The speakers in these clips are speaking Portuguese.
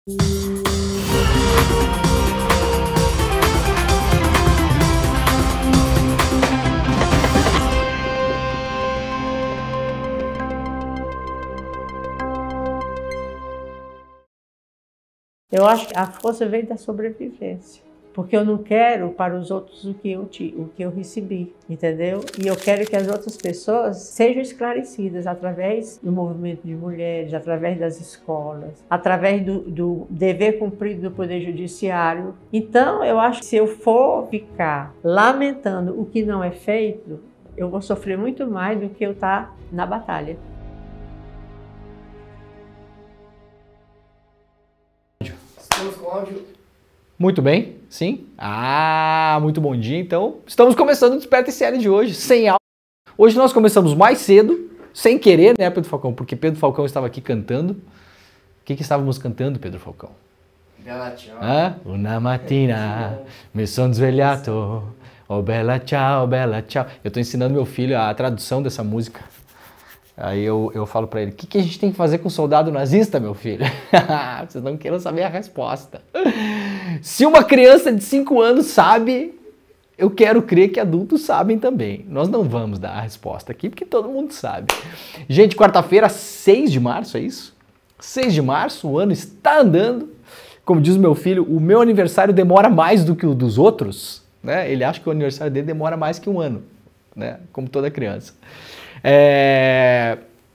Eu acho que a força vem da sobrevivência, porque eu não quero para os outros o que eu recebi, entendeu? E eu quero que as outras pessoas sejam esclarecidas através do movimento de mulheres, através das escolas, através do dever cumprido do Poder Judiciário. Então, eu acho que se eu for ficar lamentando o que não é feito, eu vou sofrer muito mais do que eu estar na batalha. Estamos com áudio. Muito bem, sim. Muito bom dia. Então, estamos começando o Desperta ICL de hoje, sem áudio. Hoje nós começamos mais cedo, sem querer, né, Pedro Falcão? Porque Pedro Falcão estava aqui cantando. O que estávamos cantando, Pedro Falcão? Bella ciao. Una mattina, mi son svegliato. Oh, bella ciao, bella ciao. Eu estou ensinando meu filho a tradução dessa música. Aí eu falo pra ele, o que a gente tem que fazer com o soldado nazista, meu filho? Vocês não queiram saber a resposta. Se uma criança de 5 anos sabe, eu quero crer que adultos sabem também. Nós não vamos dar a resposta aqui, porque todo mundo sabe. Gente, quarta-feira, 6 de março, é isso? 6 de março, o ano está andando. Como diz o meu filho, o meu aniversário demora mais do que o dos outros, né? Ele acha que o aniversário dele demora mais que um ano, né? Como toda criança.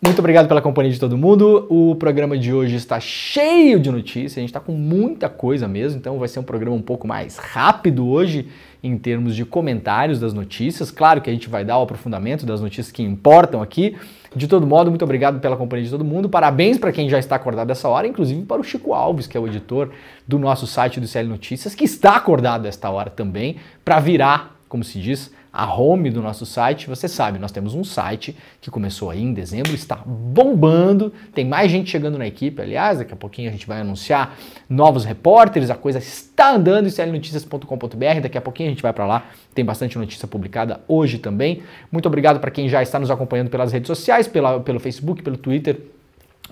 Muito obrigado pela companhia de todo mundo. O programa de hoje está cheio de notícias, a gente está com muita coisa mesmo, então vai ser um programa um pouco mais rápido hoje em termos de comentários das notícias. Claro que a gente vai dar o aprofundamento das notícias que importam aqui. De todo modo, muito obrigado pela companhia de todo mundo. Parabéns para quem já está acordado dessa hora, inclusive para o Chico Alves, que é o editor do nosso site do ICL Notícias, que está acordado desta hora também, para virar, como se diz, a home do nosso site. Você sabe, nós temos um site que começou aí em dezembro, está bombando, tem mais gente chegando na equipe, aliás, daqui a pouquinho a gente vai anunciar novos repórteres, a coisa está andando, iclnoticias.com.br, daqui a pouquinho a gente vai para lá, tem bastante notícia publicada hoje também. Muito obrigado para quem já está nos acompanhando pelas redes sociais, pelo Facebook, pelo Twitter,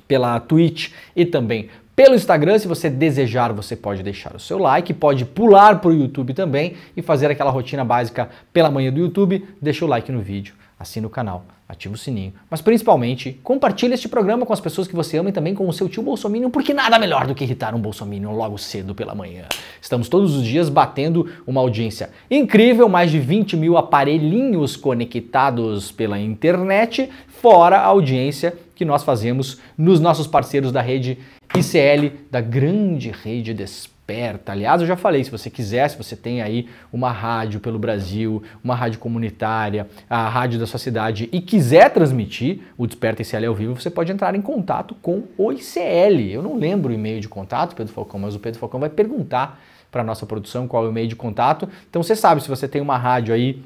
pela Twitch e também pelo Instagram. Se você desejar, você pode deixar o seu like, pode pular para o YouTube também e fazer aquela rotina básica pela manhã do YouTube. Deixa o like no vídeo, assina o canal, ativa o sininho, mas principalmente compartilhe este programa com as pessoas que você ama e também com o seu tio bolsominion, porque nada melhor do que irritar um bolsominion logo cedo pela manhã. Estamos todos os dias batendo uma audiência incrível, mais de 20 mil aparelhinhos conectados pela internet, fora a audiência que nós fazemos nos nossos parceiros da rede ICL, da grande rede Desperta. Aliás, eu já falei, se você quiser, se você tem aí uma rádio pelo Brasil, uma rádio comunitária, a rádio da sua cidade e quiser transmitir o Desperta ICL ao vivo, você pode entrar em contato com o ICL. Eu não lembro o e-mail de contato, Pedro Falcão, mas o Pedro Falcão vai perguntar para a nossa produção qual é o e-mail de contato. Então você sabe, se você tem uma rádio aí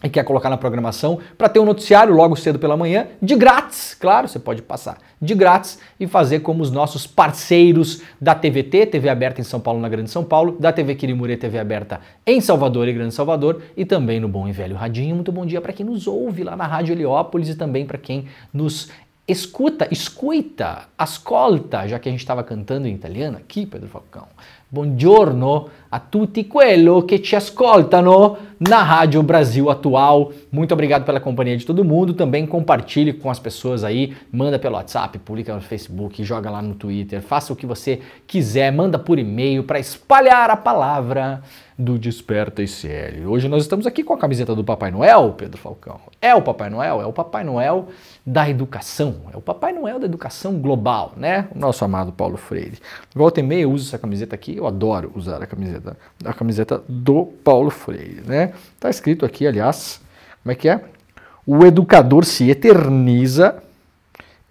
e quer colocar na programação para ter um noticiário logo cedo pela manhã, de grátis, claro, você pode passar de grátis e fazer como os nossos parceiros da TVT, TV aberta em São Paulo, na Grande São Paulo, da TV Quirimurê, TV aberta em Salvador e Grande Salvador, e também no Bom e Velho Radinho. Muito bom dia para quem nos ouve lá na Rádio Heliópolis e também para quem nos escuta, ascolta, já que a gente estava cantando em italiano aqui, Pedro Falcão. Buongiorno a tutti quello che ci ascoltano na Rádio Brasil Atual. Muito obrigado pela companhia de todo mundo. Também compartilhe com as pessoas aí, manda pelo WhatsApp, publica no Facebook, joga lá no Twitter, faça o que você quiser, manda por e-mail para espalhar a palavra do Desperta ICL. Hoje nós estamos aqui com a camiseta do Papai Noel, Pedro Falcão. É o Papai Noel? É o Papai Noel da educação. É o Papai Noel da educação global, né? O nosso amado Paulo Freire. Volta e meia eu uso essa camiseta aqui, eu adoro usar a camiseta do Paulo Freire, né? Tá escrito aqui, aliás, como é que é? O educador se eterniza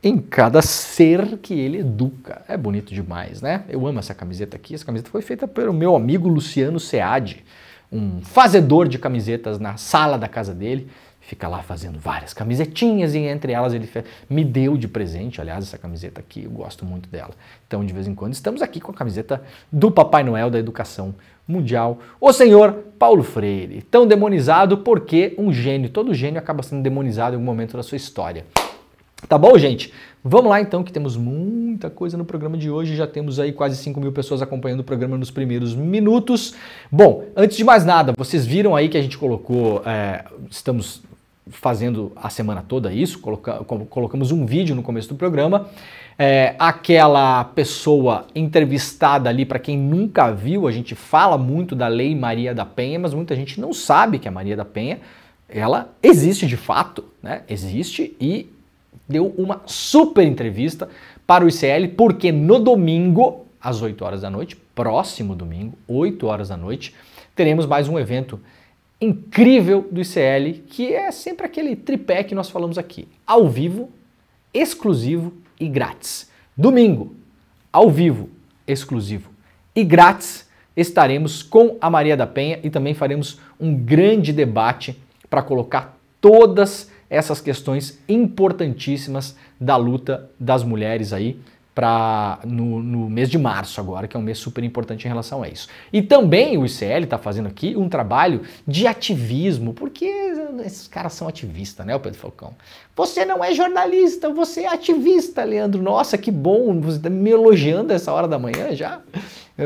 em cada ser que ele educa. É bonito demais, né? Eu amo essa camiseta aqui. Essa camiseta foi feita pelo meu amigo Luciano Seade, um fazedor de camisetas na sala da casa dele. Fica lá fazendo várias camisetinhas e entre elas ele me deu de presente, aliás, essa camiseta aqui, eu gosto muito dela. Então, de vez em quando, estamos aqui com a camiseta do Papai Noel da Educação Mundial, o senhor Paulo Freire, tão demonizado porque um gênio, todo gênio acaba sendo demonizado em algum momento da sua história. Tá bom, gente? Vamos lá então, que temos muita coisa no programa de hoje, já temos aí quase 5.000 pessoas acompanhando o programa nos primeiros minutos. Bom, antes de mais nada, vocês viram aí que a gente colocou, estamos fazendo a semana toda isso, colocamos um vídeo no começo do programa, aquela pessoa entrevistada ali, para quem nunca viu, a gente fala muito da Lei Maria da Penha, mas muita gente não sabe que a Maria da Penha, ela existe de fato, né? Existe e deu uma super entrevista para o ICL, porque no domingo, às 8 horas da noite, próximo domingo, 8 horas da noite, teremos mais um evento incrível do ICL, que é sempre aquele tripé que nós falamos aqui, ao vivo, exclusivo e grátis. Domingo, ao vivo, exclusivo e grátis, estaremos com a Maria da Penha e também faremos um grande debate para colocar todas essas questões importantíssimas da luta das mulheres aí no mês de março agora, que é um mês super importante em relação a isso. E também o ICL está fazendo aqui um trabalho de ativismo, porque esses caras são ativistas, né, o Pedro Falcão? Você não é jornalista, você é ativista, Leandro. Nossa, que bom, você está me elogiando essa hora da manhã já.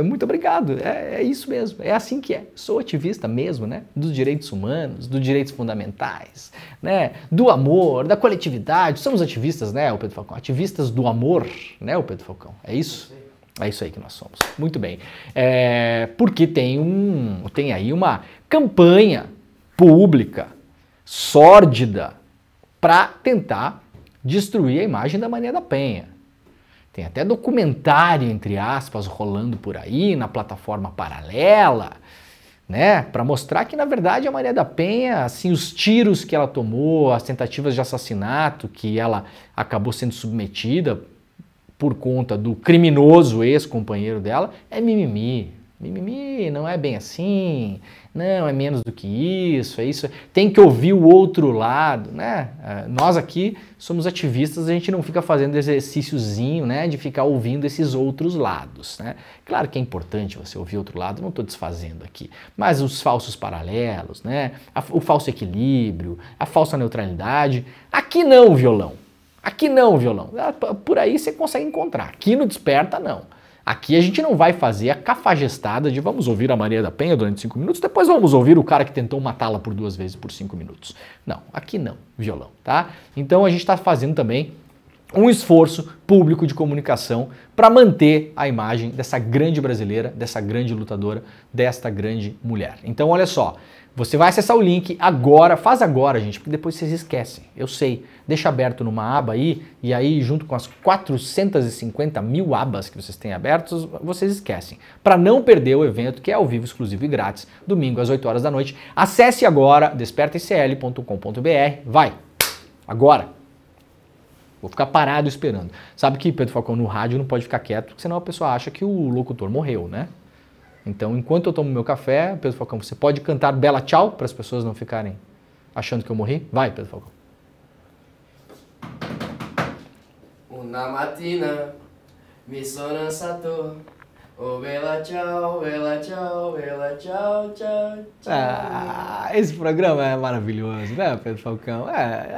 Muito obrigado, é isso mesmo, é assim que é. Sou ativista mesmo, né? Dos direitos humanos, dos direitos fundamentais, né? Do amor, da coletividade. Somos ativistas, né, o Pedro Falcão? Ativistas do amor, né, o Pedro Falcão? É isso? É isso aí que nós somos. Muito bem. Porque tem aí uma campanha pública, sórdida, para tentar destruir a imagem da Maria da Penha. Tem até documentário, entre aspas, rolando por aí, na plataforma paralela, né? Para mostrar que, na verdade, a Maria da Penha, assim, os tiros que ela tomou, as tentativas de assassinato que ela acabou sendo submetida por conta do criminoso ex-companheiro dela, é mimimi. Mimimi, não é bem assim, não, é menos do que isso, é isso. Tem que ouvir o outro lado, né? Nós aqui somos ativistas, a gente não fica fazendo exercíciozinho, né, de ficar ouvindo esses outros lados, né? Claro que é importante você ouvir outro lado, não estou desfazendo aqui, mas os falsos paralelos, né, o falso equilíbrio, a falsa neutralidade, aqui não, violão. Aqui não, violão. Por aí você consegue encontrar, aqui no Desperta não. Aqui a gente não vai fazer a cafajestada de vamos ouvir a Maria da Penha durante 5 minutos, depois vamos ouvir o cara que tentou matá-la por 2 vezes por 5 minutos. Não, aqui não, violão, tá? Então a gente está fazendo também um esforço público de comunicação para manter a imagem dessa grande brasileira, dessa grande lutadora, desta grande mulher. Então olha só, você vai acessar o link agora, faz agora, gente, porque depois vocês esquecem, eu sei. Deixa aberto numa aba aí, e aí junto com as 450 mil abas que vocês têm abertos, vocês esquecem. Para não perder o evento, que é ao vivo, exclusivo e grátis, domingo às 8 horas da noite, acesse agora despertaicl.com.br, vai, agora. Vou ficar parado esperando. Sabe que Pedro Falcão no rádio não pode ficar quieto, porque senão a pessoa acha que o locutor morreu, né? Então, enquanto eu tomo meu café, Pedro Falcão, você pode cantar Bela Tchau para as pessoas não ficarem achando que eu morri? Vai, Pedro Falcão. Una mattina mi sono alzato, oh bella ciao, bella ciao, bella ciao, ciao, ciao. Esse programa é maravilhoso, né, Pedro Falcão?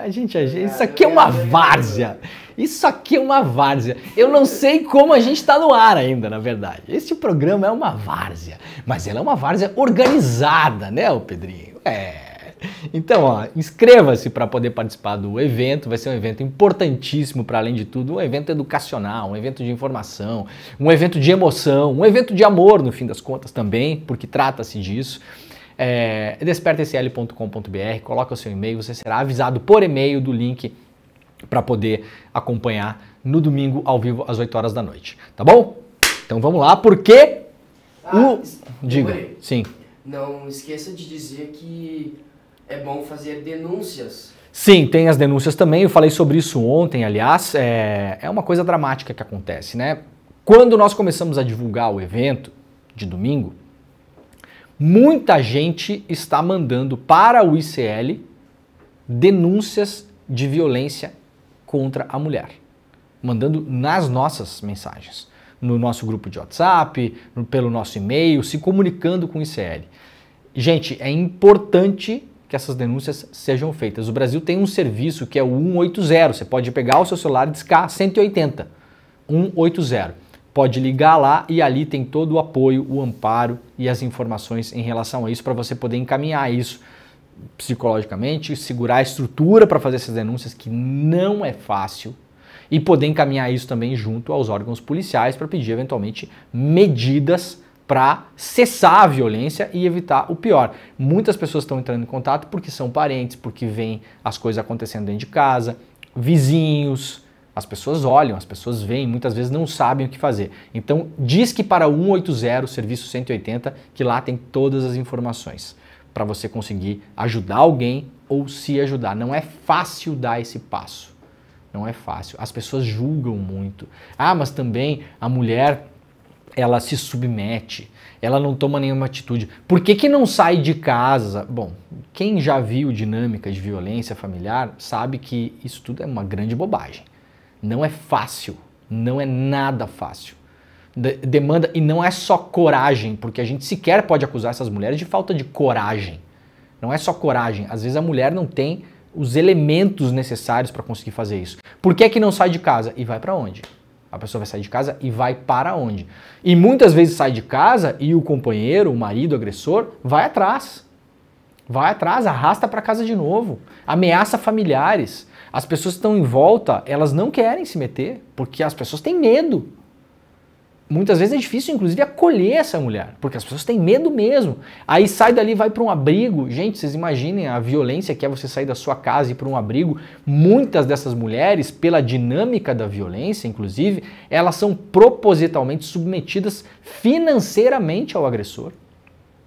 Isso aqui é uma várzea. Isso aqui é uma várzea. Eu não sei como a gente está no ar ainda, na verdade. Este programa é uma várzea, mas ela é uma várzea organizada, né, o Pedrinho? Então, ó, inscreva-se para poder participar do evento, vai ser um evento importantíssimo para, além de tudo, um evento educacional, um evento de informação, um evento de emoção, um evento de amor, no fim das contas também, porque trata-se disso. Despertaicl.com.br, coloca o seu e-mail, você será avisado por e-mail do link para poder acompanhar no domingo ao vivo às 8 horas da noite, tá bom? Então vamos lá, porque Diga, sim. Não esqueça de dizer que é bom fazer denúncias. Sim, tem as denúncias também, eu falei sobre isso ontem, aliás, é uma coisa dramática que acontece, né? Quando nós começamos a divulgar o evento de domingo, muita gente está mandando para o ICL denúncias de violência contra a mulher, mandando nas nossas mensagens, no nosso grupo de WhatsApp, pelo nosso e-mail, se comunicando com o ICL. Gente, é importante que que essas denúncias sejam feitas. O Brasil tem um serviço que é o 180. Você pode pegar o seu celular e discar 180. 180. Pode ligar lá e ali tem todo o apoio, o amparo e as informações em relação a isso para você poder encaminhar isso psicologicamente, segurar a estrutura para fazer essas denúncias, que não é fácil, e poder encaminhar isso também junto aos órgãos policiais para pedir eventualmente medidas para cessar a violência e evitar o pior. Muitas pessoas estão entrando em contato porque são parentes, porque veem as coisas acontecendo dentro de casa, vizinhos, as pessoas olham, as pessoas veem, muitas vezes não sabem o que fazer. Então diz que para o 180, serviço 180, que lá tem todas as informações para você conseguir ajudar alguém ou se ajudar. Não é fácil dar esse passo. Não é fácil. As pessoas julgam muito. Ah, mas também a mulher, ela se submete, ela não toma nenhuma atitude. Por que não sai de casa? Bom, quem já viu dinâmica de violência familiar sabe que isso tudo é uma grande bobagem. Não é fácil, não é nada fácil. Demanda, e não é só coragem, porque a gente sequer pode acusar essas mulheres de falta de coragem. Não é só coragem, às vezes a mulher não tem os elementos necessários para conseguir fazer isso. Por que não sai de casa? E vai para onde? A pessoa vai sair de casa e vai para onde? E muitas vezes sai de casa e o companheiro, o marido, o agressor, vai atrás. Vai atrás, arrasta para casa de novo. Ameaça familiares. As pessoas que estão em volta, elas não querem se meter, porque as pessoas têm medo. Muitas vezes é difícil, inclusive, acolher essa mulher, porque as pessoas têm medo mesmo. Aí sai dali e vai para um abrigo. Gente, vocês imaginem a violência que é você sair da sua casa e ir para um abrigo. Muitas dessas mulheres, pela dinâmica da violência, inclusive, elas são propositalmente submetidas financeiramente ao agressor,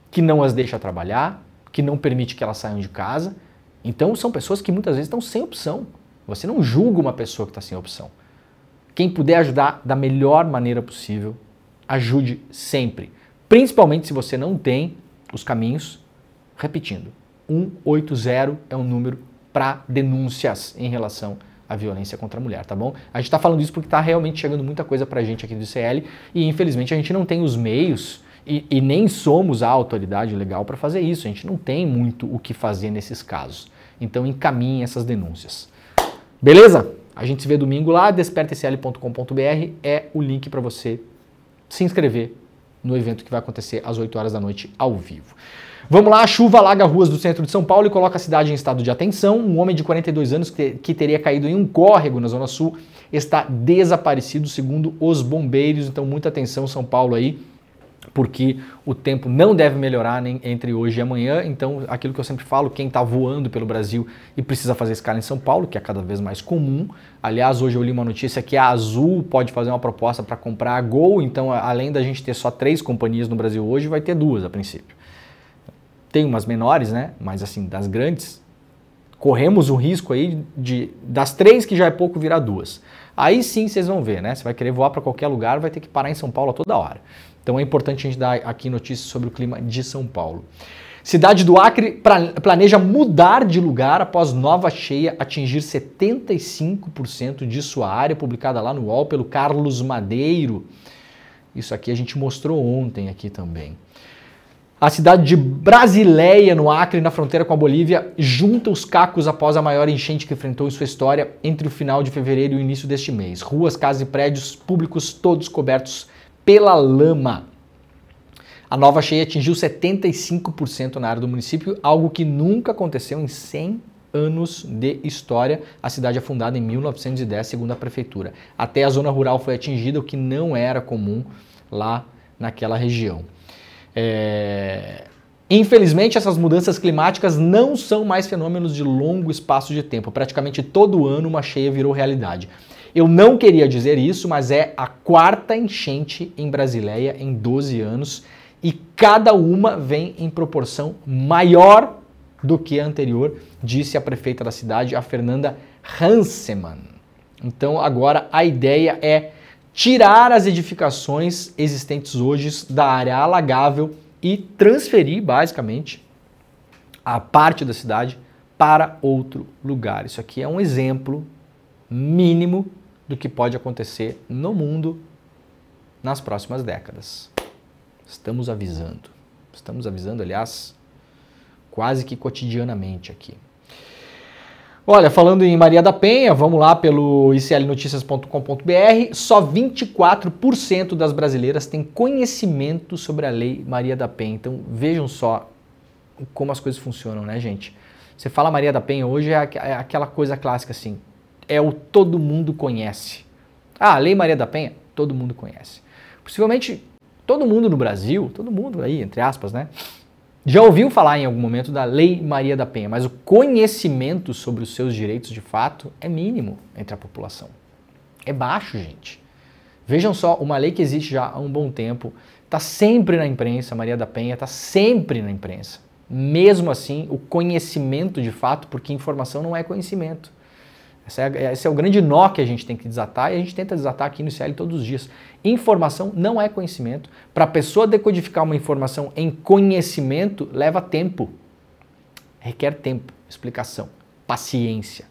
que não as deixa trabalhar, que não permite que elas saiam de casa. Então são pessoas que muitas vezes estão sem opção. Você não julga uma pessoa que está sem opção. Quem puder ajudar da melhor maneira possível, ajude sempre. Principalmente se você não tem os caminhos. Repetindo, 180 é um número para denúncias em relação à violência contra a mulher, tá bom? A gente está falando isso porque está realmente chegando muita coisa para a gente aqui do ICL e infelizmente a gente não tem os meios e nem somos a autoridade legal para fazer isso. A gente não tem muito o que fazer nesses casos. Então encaminhem essas denúncias. Beleza? A gente se vê domingo lá, despertacl.com.br é o link para você se inscrever no evento que vai acontecer às 8 horas da noite ao vivo. Vamos lá, a chuva alaga ruas do centro de São Paulo e coloca a cidade em estado de atenção. Um homem de 42 anos que teria caído em um córrego na Zona Sul está desaparecido, segundo os bombeiros. Então muita atenção, São Paulo aí, porque o tempo não deve melhorar nem entre hoje e amanhã. Então, aquilo que eu sempre falo, quem está voando pelo Brasil e precisa fazer escala em São Paulo, que é cada vez mais comum. Aliás, hoje eu li uma notícia que a Azul pode fazer uma proposta para comprar a Gol. Então, além da gente ter só 3 companhias no Brasil hoje, vai ter 2 a princípio. Tem umas menores, né? Mas assim, das grandes, corremos o risco aí das 3 que já é pouco virar 2. Aí sim vocês vão ver, né? Você vai querer voar para qualquer lugar, vai ter que parar em São Paulo a toda hora. Então é importante a gente dar aqui notícias sobre o clima de São Paulo. Cidade do Acre planeja mudar de lugar após nova cheia atingir 75% de sua área, publicada lá no UOL pelo Carlos Madeiro. Isso aqui a gente mostrou ontem aqui também. A cidade de Brasileia, no Acre, na fronteira com a Bolívia, junta os cacos após a maior enchente que enfrentou em sua história entre o final de fevereiro e o início deste mês. Ruas, casas e prédios públicos todos cobertos pela lama. A nova cheia atingiu 75% na área do município, algo que nunca aconteceu em 100 anos de história. A cidade é fundada em 1910, segundo a prefeitura. Até a zona rural foi atingida, o que não era comum lá naquela região. Infelizmente, essas mudanças climáticas não são mais fenômenos de longo espaço de tempo. Praticamente todo ano uma cheia virou realidade. Eu não queria dizer isso, mas é a 4ª enchente em Brasileia em 12 anos e cada uma vem em proporção maior do que a anterior, disse a prefeita da cidade, a Fernanda Hansemann. Então agora a ideia é tirar as edificações existentes hoje da área alagável e transferir basicamente a parte da cidade para outro lugar. Isso aqui é um exemplo mínimo do que pode acontecer no mundo nas próximas décadas. Estamos avisando, aliás, quase que cotidianamente aqui. Olha, falando em Maria da Penha, vamos lá pelo iclnoticias.com.br, só 24% das brasileiras têm conhecimento sobre a Lei Maria da Penha. Então vejam só como as coisas funcionam, né, gente? Você fala Maria da Penha hoje é aquela coisa clássica assim, é o todo mundo conhece. Ah, a Lei Maria da Penha, todo mundo conhece. Possivelmente todo mundo no Brasil, todo mundo aí, entre aspas, né? Já ouviu falar em algum momento da Lei Maria da Penha, mas o conhecimento sobre os seus direitos de fato é mínimo entre a população. É baixo, gente. Vejam só, uma lei que existe já há um bom tempo, está sempre na imprensa, Maria da Penha está sempre na imprensa. Mesmo assim, o conhecimento de fato, porque informação não é conhecimento. Esse é o grande nó que a gente tem que desatar e a gente tenta desatar aqui no ICL todos os dias. Informação não é conhecimento. Para a pessoa decodificar uma informação em conhecimento, leva tempo. Requer tempo, explicação, paciência.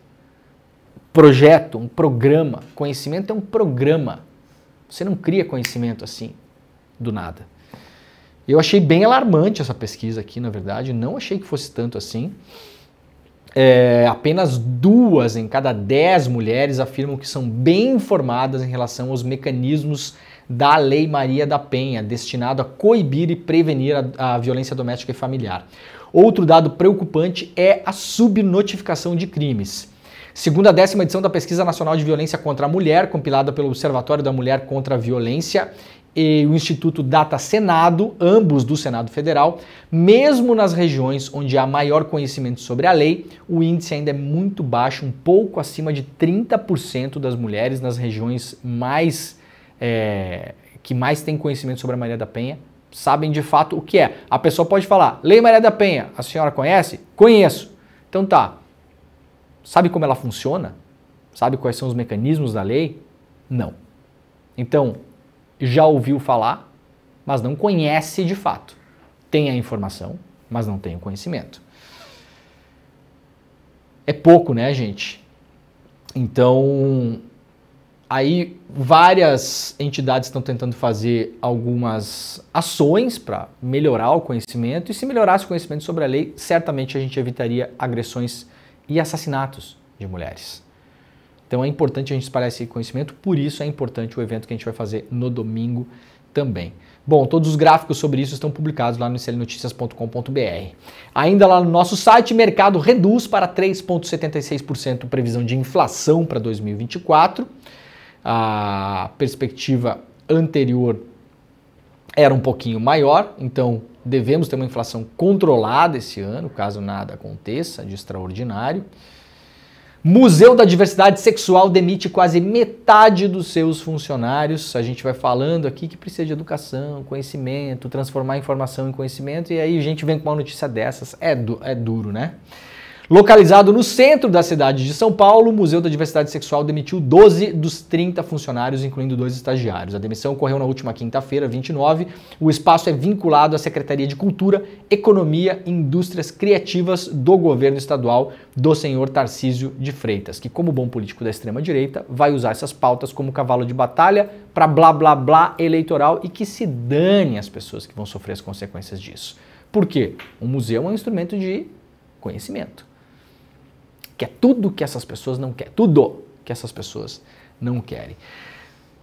Projeto, um programa. Conhecimento é um programa. Você não cria conhecimento assim, do nada. Eu achei bem alarmante essa pesquisa aqui, na verdade. Não achei que fosse tanto assim. Apenas 2 em cada 10 mulheres afirmam que são bem informadas em relação aos mecanismos da Lei Maria da Penha, destinado a coibir e prevenir a violência doméstica e familiar. Outro dado preocupante é a subnotificação de crimes. Segundo a 10ª edição da Pesquisa Nacional de Violência contra a Mulher, compilada pelo Observatório da Mulher contra a Violência, e o Instituto Data Senado, ambos do Senado Federal, mesmo nas regiões onde há maior conhecimento sobre a lei, o índice ainda é muito baixo, um pouco acima de 30% das mulheres nas regiões que mais têm conhecimento sobre a Maria da Penha, sabem de fato o que é. A pessoa pode falar, Lei Maria da Penha, a senhora conhece? Conheço. Então tá, sabe como ela funciona? Sabe quais são os mecanismos da lei? Não. Então, já ouviu falar, mas não conhece de fato. Tem a informação, mas não tem o conhecimento. É pouco, né, gente? Então, aí várias entidades estão tentando fazer algumas ações para melhorar o conhecimento, e se melhorasse o conhecimento sobre a lei, certamente a gente evitaria agressões e assassinatos de mulheres. Então é importante a gente espalhar esse conhecimento, por isso é importante o evento que a gente vai fazer no domingo também. Bom, todos os gráficos sobre isso estão publicados lá no iclnoticias.com.br. Ainda lá no nosso site, mercado reduz para 3,76% previsão de inflação para 2024. A perspectiva anterior era um pouquinho maior, então devemos ter uma inflação controlada esse ano, caso nada aconteça de extraordinário. Museu da Diversidade Sexual demite quase metade dos seus funcionários. A gente vai falando aqui que precisa de educação, conhecimento, transformar a informação em conhecimento, e aí a gente vem com uma notícia dessas. É duro, né? Localizado no centro da cidade de São Paulo, o Museu da Diversidade Sexual demitiu 12 dos 30 funcionários, incluindo 2 estagiários. A demissão ocorreu na última quinta-feira, 29. O espaço é vinculado à Secretaria de Cultura, Economia e Indústrias Criativas do governo estadual do senhor Tarcísio de Freitas, que, como bom político da extrema-direita, vai usar essas pautas como cavalo de batalha para blá blá blá eleitoral, e que se dane as pessoas que vão sofrer as consequências disso. Por quê? O museu é um instrumento de conhecimento, que é tudo que essas pessoas não querem, tudo que essas pessoas não querem.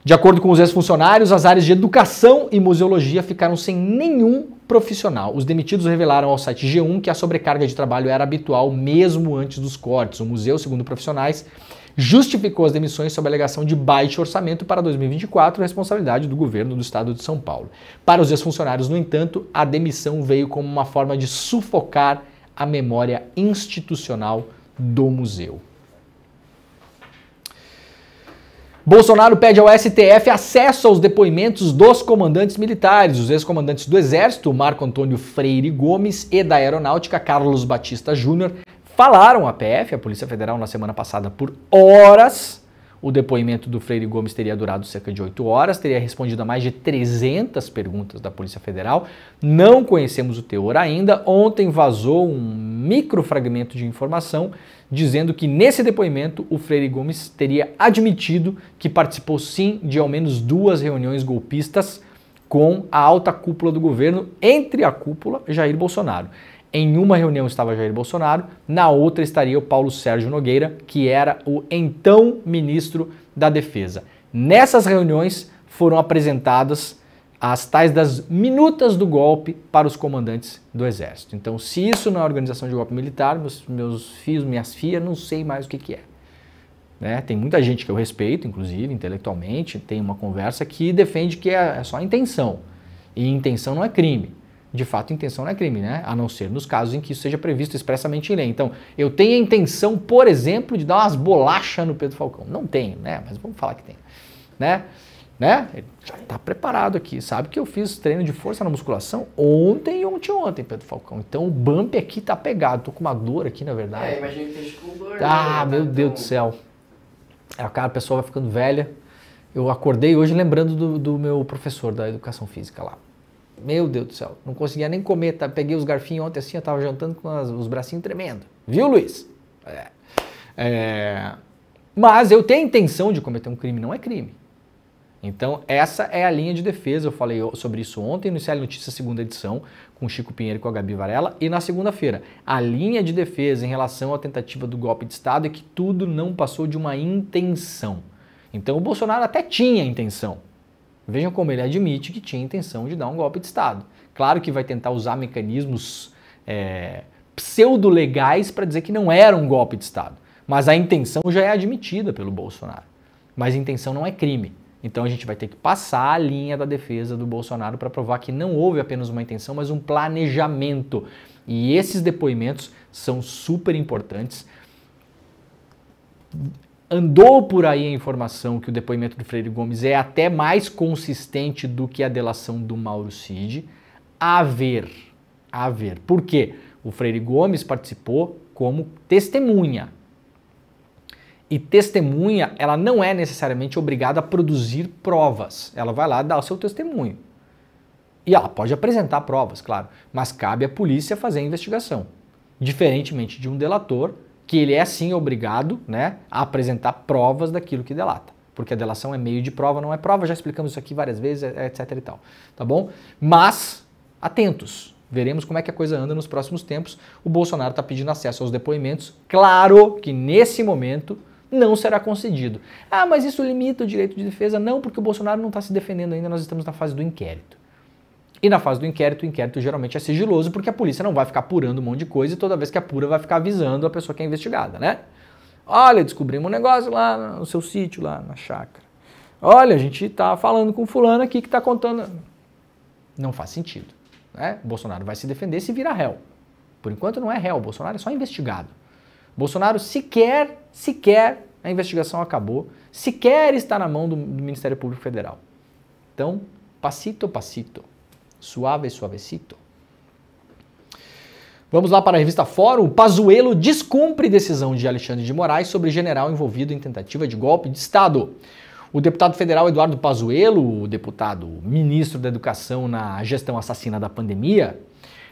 De acordo com os ex-funcionários, as áreas de educação e museologia ficaram sem nenhum profissional. Os demitidos revelaram ao site G1 que a sobrecarga de trabalho era habitual mesmo antes dos cortes. O museu, segundo profissionais, justificou as demissões sob a alegação de baixo orçamento para 2024, responsabilidade do governo do estado de São Paulo. Para os ex-funcionários, no entanto, a demissão veio como uma forma de sufocar a memória institucional do museu. Bolsonaro pede ao STF acesso aos depoimentos dos comandantes militares. Os ex-comandantes do Exército, Marco Antônio Freire Gomes, e da Aeronáutica, Carlos Batista Júnior, falaram à PF, a Polícia Federal, na semana passada por horas. O depoimento do Freire Gomes teria durado cerca de 8 horas, teria respondido a mais de 300 perguntas da Polícia Federal. Não conhecemos o teor ainda. Ontem vazou um microfragmento de informação dizendo que nesse depoimento o Freire Gomes teria admitido que participou sim de ao menos 2 reuniões golpistas com a alta cúpula do governo, entre a cúpula Jair Bolsonaro. Em uma reunião estava Jair Bolsonaro, na outra estaria o Paulo Sérgio Nogueira, que era o então ministro da Defesa. Nessas reuniões foram apresentadas as tais das minutas do golpe para os comandantes do Exército. Então, se isso não é organização de golpe militar, meus filhos, minhas filhas, não sei mais o que é. Né? Tem muita gente que eu respeito, inclusive, intelectualmente, tem uma conversa que defende que é só intenção. E intenção não é crime. De fato, intenção não é crime, né? A não ser nos casos em que isso seja previsto expressamente em lei. Então, eu tenho a intenção, por exemplo, de dar umas bolachas no Pedro Falcão. Não tenho, né? Mas vamos falar que tem. Né? Ele já está preparado aqui. Sabe que eu fiz treino de força na musculação ontem e ontem, Pedro Falcão. Então, o bump aqui tá pegado. Tô com uma dor aqui, na verdade. Imagina que esteja com dor. Ah, meu Deus do céu. A pessoa vai ficando velha. Eu acordei hoje lembrando do meu professor da educação física lá. Meu Deus do céu, não conseguia nem comer, tá? Peguei os garfinhos ontem assim, eu tava jantando com os bracinhos tremendo. Viu, Luiz? Mas eu tenho a intenção de cometer um crime, não é crime. Então, essa é a linha de defesa. Eu falei sobre isso ontem no CL Notícias, segunda edição, com o Chico Pinheiro e com a Gabi Varela. E na segunda-feira, a linha de defesa em relação à tentativa do golpe de Estado é que tudo não passou de uma intenção. Então, o Bolsonaro até tinha intenção. Vejam como ele admite que tinha intenção de dar um golpe de Estado. Claro que vai tentar usar mecanismos pseudo-legais para dizer que não era um golpe de Estado. Mas a intenção já é admitida pelo Bolsonaro. Mas a intenção não é crime. Então a gente vai ter que passar a linha da defesa do Bolsonaro para provar que não houve apenas uma intenção, mas um planejamento. E esses depoimentos são super importantes. Andou por aí a informação que o depoimento do Freire Gomes é até mais consistente do que a delação do Mauro Cid. A ver. Por quê? O Freire Gomes participou como testemunha. E testemunha, ela não é necessariamente obrigada a produzir provas. Ela vai lá dar o seu testemunho. E ela pode apresentar provas, claro, mas cabe à polícia fazer a investigação. Diferentemente de um delator, que ele é sim obrigado, né, a apresentar provas daquilo que delata. Porque a delação é meio de prova, não é prova, já explicamos isso aqui várias vezes, etc e tal. Tá bom? Mas, atentos. Veremos como é que a coisa anda nos próximos tempos. O Bolsonaro está pedindo acesso aos depoimentos. Claro que nesse momento não será concedido. Ah, mas isso limita o direito de defesa? Não, porque o Bolsonaro não está se defendendo ainda, nós estamos na fase do inquérito. E na fase do inquérito, o inquérito geralmente é sigiloso, porque a polícia não vai ficar apurando um monte de coisa e toda vez que apura vai ficar avisando a pessoa que é investigada, né? Olha, descobrimos um negócio lá no seu sítio, lá na chácara. Olha, a gente tá falando com fulano aqui que tá contando. Não faz sentido, né? O Bolsonaro vai se defender se virar réu. Por enquanto não é réu, o Bolsonaro é só investigado. Bolsonaro sequer a investigação acabou, sequer está na mão do Ministério Público Federal. Então, passito a passito, suave suavecito. Vamos lá para a revista Fórum. Pazuello descumpre decisão de Alexandre de Moraes sobre general envolvido em tentativa de golpe de Estado. O deputado federal Eduardo Pazuello, o deputado ministro da Educação na gestão assassina da pandemia,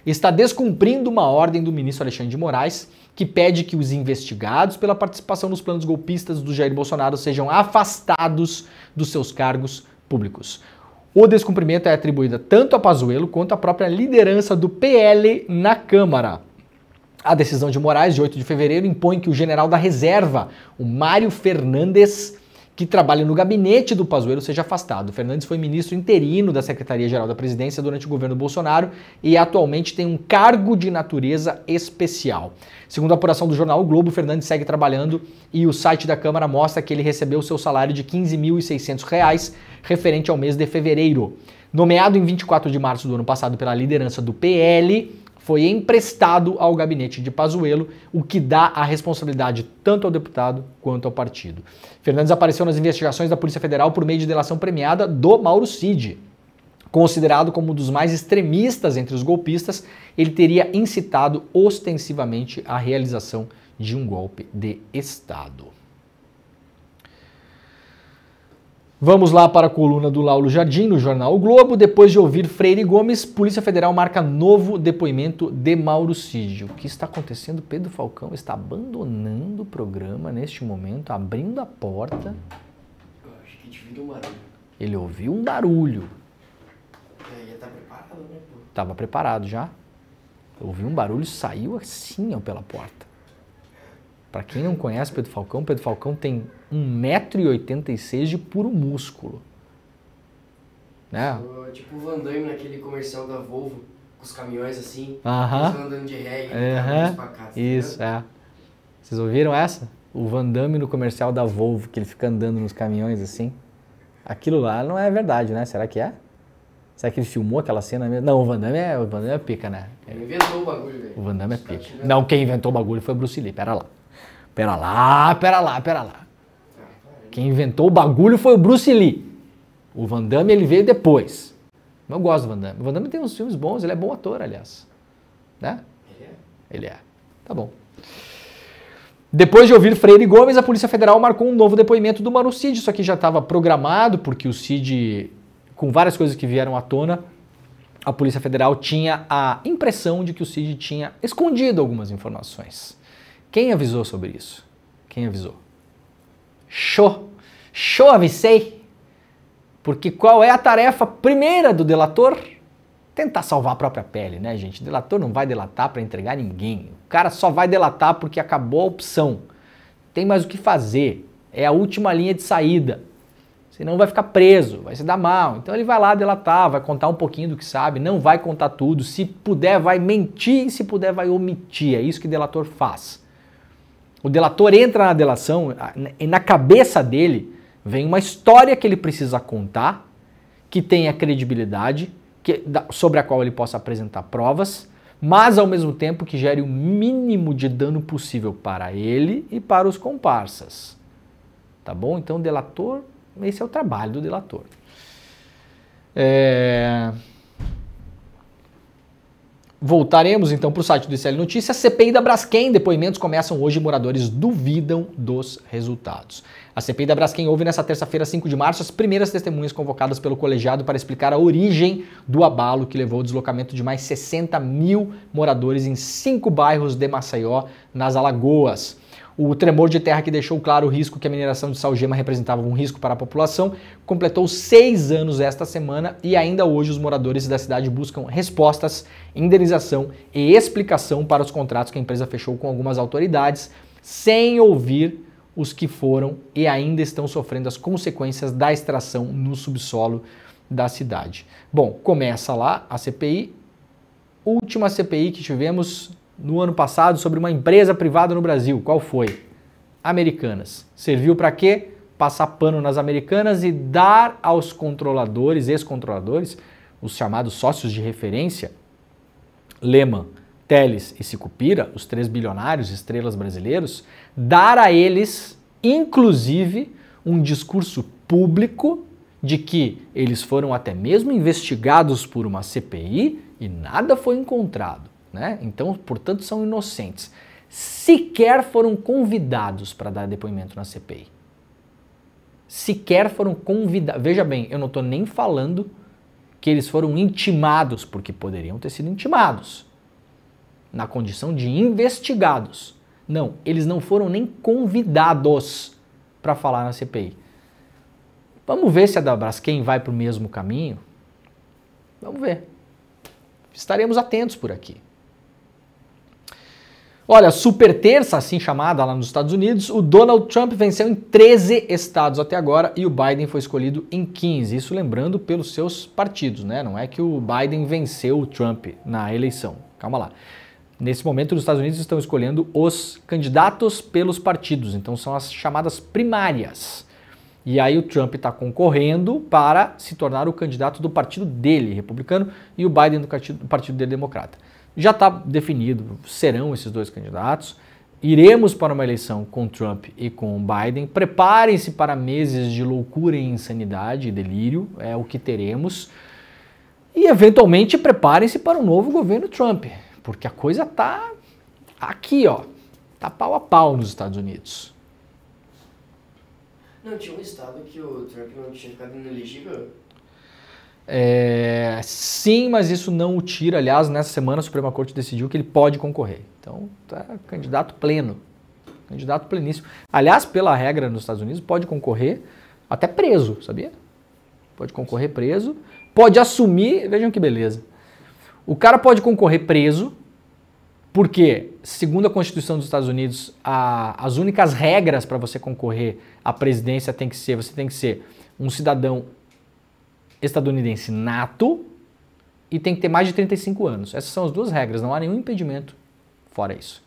está descumprindo uma ordem do ministro Alexandre de Moraes que pede que os investigados pela participação nos planos golpistas do Jair Bolsonaro sejam afastados dos seus cargos públicos. O descumprimento é atribuído tanto a Pazuello quanto à própria liderança do PL na Câmara. A decisão de Moraes, de 8 de fevereiro, impõe que o general da reserva, o Mário Fernandes, que trabalha no gabinete do Pazuello, seja afastado. Fernandes foi ministro interino da Secretaria-Geral da Presidência durante o governo Bolsonaro e atualmente tem um cargo de natureza especial. Segundo a apuração do jornal O Globo, Fernandes segue trabalhando e o site da Câmara mostra que ele recebeu seu salário de R$ 15.600 referente ao mês de fevereiro. Nomeado em 24 de março do ano passado pela liderança do PL, foi emprestado ao gabinete de Pazuello, o que dá a responsabilidade tanto ao deputado quanto ao partido. Fernandes apareceu nas investigações da Polícia Federal por meio de delação premiada do Mauro Cid. Considerado como um dos mais extremistas entre os golpistas, ele teria incitado ostensivamente a realização de um golpe de Estado. Vamos lá para a coluna do Laulo Jardim, no jornal O Globo. Depois de ouvir Freire Gomes, Polícia Federal marca novo depoimento de Mauro Cid. O que está acontecendo? Pedro Falcão está abandonando o programa neste momento, abrindo a porta. Eu acho que te viu um barulho. Ele ouviu um barulho. Já tá preparado, né, pô? Estava preparado já? Eu ouvi um barulho, saiu assim, ó, pela porta. Para quem não conhece Pedro Falcão tem 1,86 m de puro músculo. Né? Tipo o Van Damme naquele comercial da Volvo, com os caminhões assim, Aham. eles andando de ré e Aham. pra cá. Isso, é. Vocês ouviram essa? O Van Damme no comercial da Volvo, que ele fica andando nos caminhões assim. Aquilo lá não é verdade, né? Será que é? Será que ele filmou aquela cena mesmo? Não, o Van Damme é pica, né? Ele inventou o bagulho, velho. O Van Damme é pica. Não, quem inventou o bagulho foi o Bruce Lee. Pera lá. Quem inventou o bagulho foi o Bruce Lee. O Van Damme, ele veio depois. Eu gosto do Van Damme. O Van Damme tem uns filmes bons, ele é bom ator, aliás. Né? Ele é. Tá bom. Depois de ouvir Freire Gomes, a Polícia Federal marcou um novo depoimento do Mauro Cid. Isso aqui já estava programado, porque o Cid, com várias coisas que vieram à tona, a Polícia Federal tinha a impressão de que o Cid tinha escondido algumas informações. Quem avisou sobre isso? Quem avisou? Show avisei. Porque qual é a tarefa primeira do delator? Tentar salvar a própria pele, né, gente? O delator não vai delatar para entregar ninguém. O cara só vai delatar porque acabou a opção. Tem mais o que fazer. É a última linha de saída. Senão vai ficar preso, vai se dar mal. Então ele vai lá delatar, vai contar um pouquinho do que sabe, não vai contar tudo. Se puder, vai mentir, e se puder, vai omitir. É isso que o delator faz. O delator entra na delação e na cabeça dele vem uma história que ele precisa contar, que tenha credibilidade, sobre a qual ele possa apresentar provas, mas ao mesmo tempo que gere o mínimo de dano possível para ele e para os comparsas. Tá bom? Então o delator, esse é o trabalho do delator. Voltaremos então para o site do ICL Notícias. CPI da Braskem, depoimentos começam hoje e moradores duvidam dos resultados. A CPI da Braskem ouve nesta terça-feira, 5 de março, as primeiras testemunhas convocadas pelo colegiado para explicar a origem do abalo que levou ao deslocamento de mais 60 mil moradores em 5 bairros de Maceió, nas Alagoas. O tremor de terra que deixou claro o risco que a mineração de salgema representava um risco para a população completou 6 anos esta semana e ainda hoje os moradores da cidade buscam respostas, indenização e explicação para os contratos que a empresa fechou com algumas autoridades, sem ouvir os que foram e ainda estão sofrendo as consequências da extração no subsolo da cidade. Bom, começa lá a CPI, última CPI que tivemos no ano passado sobre uma empresa privada no Brasil. Qual foi? Americanas. Serviu para quê? Passar pano nas Americanas e dar aos controladores, ex-controladores, os chamados sócios de referência, Lehman, Teles e Sicupira, os 3 bilionários estrelas brasileiros, dar a eles, inclusive, um discurso público de que eles foram até mesmo investigados por uma CPI e nada foi encontrado, né? Então, portanto, são inocentes. Sequer foram convidados para dar depoimento na CPI. Sequer foram convidados. Veja bem, eu não estou nem falando que eles foram intimados, porque poderiam ter sido intimados, na condição de investigados. Não, eles não foram nem convidados para falar na CPI. Vamos ver se a da Braskem vai para o mesmo caminho? Vamos ver. Estaremos atentos por aqui. Olha, super terça, assim chamada lá nos Estados Unidos, o Donald Trump venceu em 13 estados até agora e o Biden foi escolhido em 15. Isso lembrando pelos seus partidos, né? Não é que o Biden venceu o Trump na eleição. Calma lá. Nesse momento, os Estados Unidos estão escolhendo os candidatos pelos partidos, então são as chamadas primárias. E aí o Trump está concorrendo para se tornar o candidato do partido dele, republicano, e o Biden do partido dele, democrata. Já está definido, serão esses 2 candidatos. Iremos para uma eleição com Trump e com Biden. Preparem-se para meses de loucura e insanidade e delírio, é o que teremos. E eventualmente preparem-se para um novo governo Trump. Porque a coisa tá aqui, ó. Tá pau a pau nos Estados Unidos. Não, tinha um estado que o Trump não tinha ficado inelegível? Sim, mas isso não o tira. Aliás, nessa semana a Suprema Corte decidiu que ele pode concorrer. Então, tá candidato pleno. Candidato pleníssimo. Aliás, pela regra nos Estados Unidos, pode concorrer até preso, sabia? Pode concorrer preso. Pode assumir, vejam que beleza. O cara pode concorrer preso, Porque, segundo a Constituição dos Estados Unidos, as únicas regras para você concorrer à presidência você tem que ser um cidadão estadunidense nato e tem que ter mais de 35 anos. Essas são as duas regras, não há nenhum impedimento fora isso.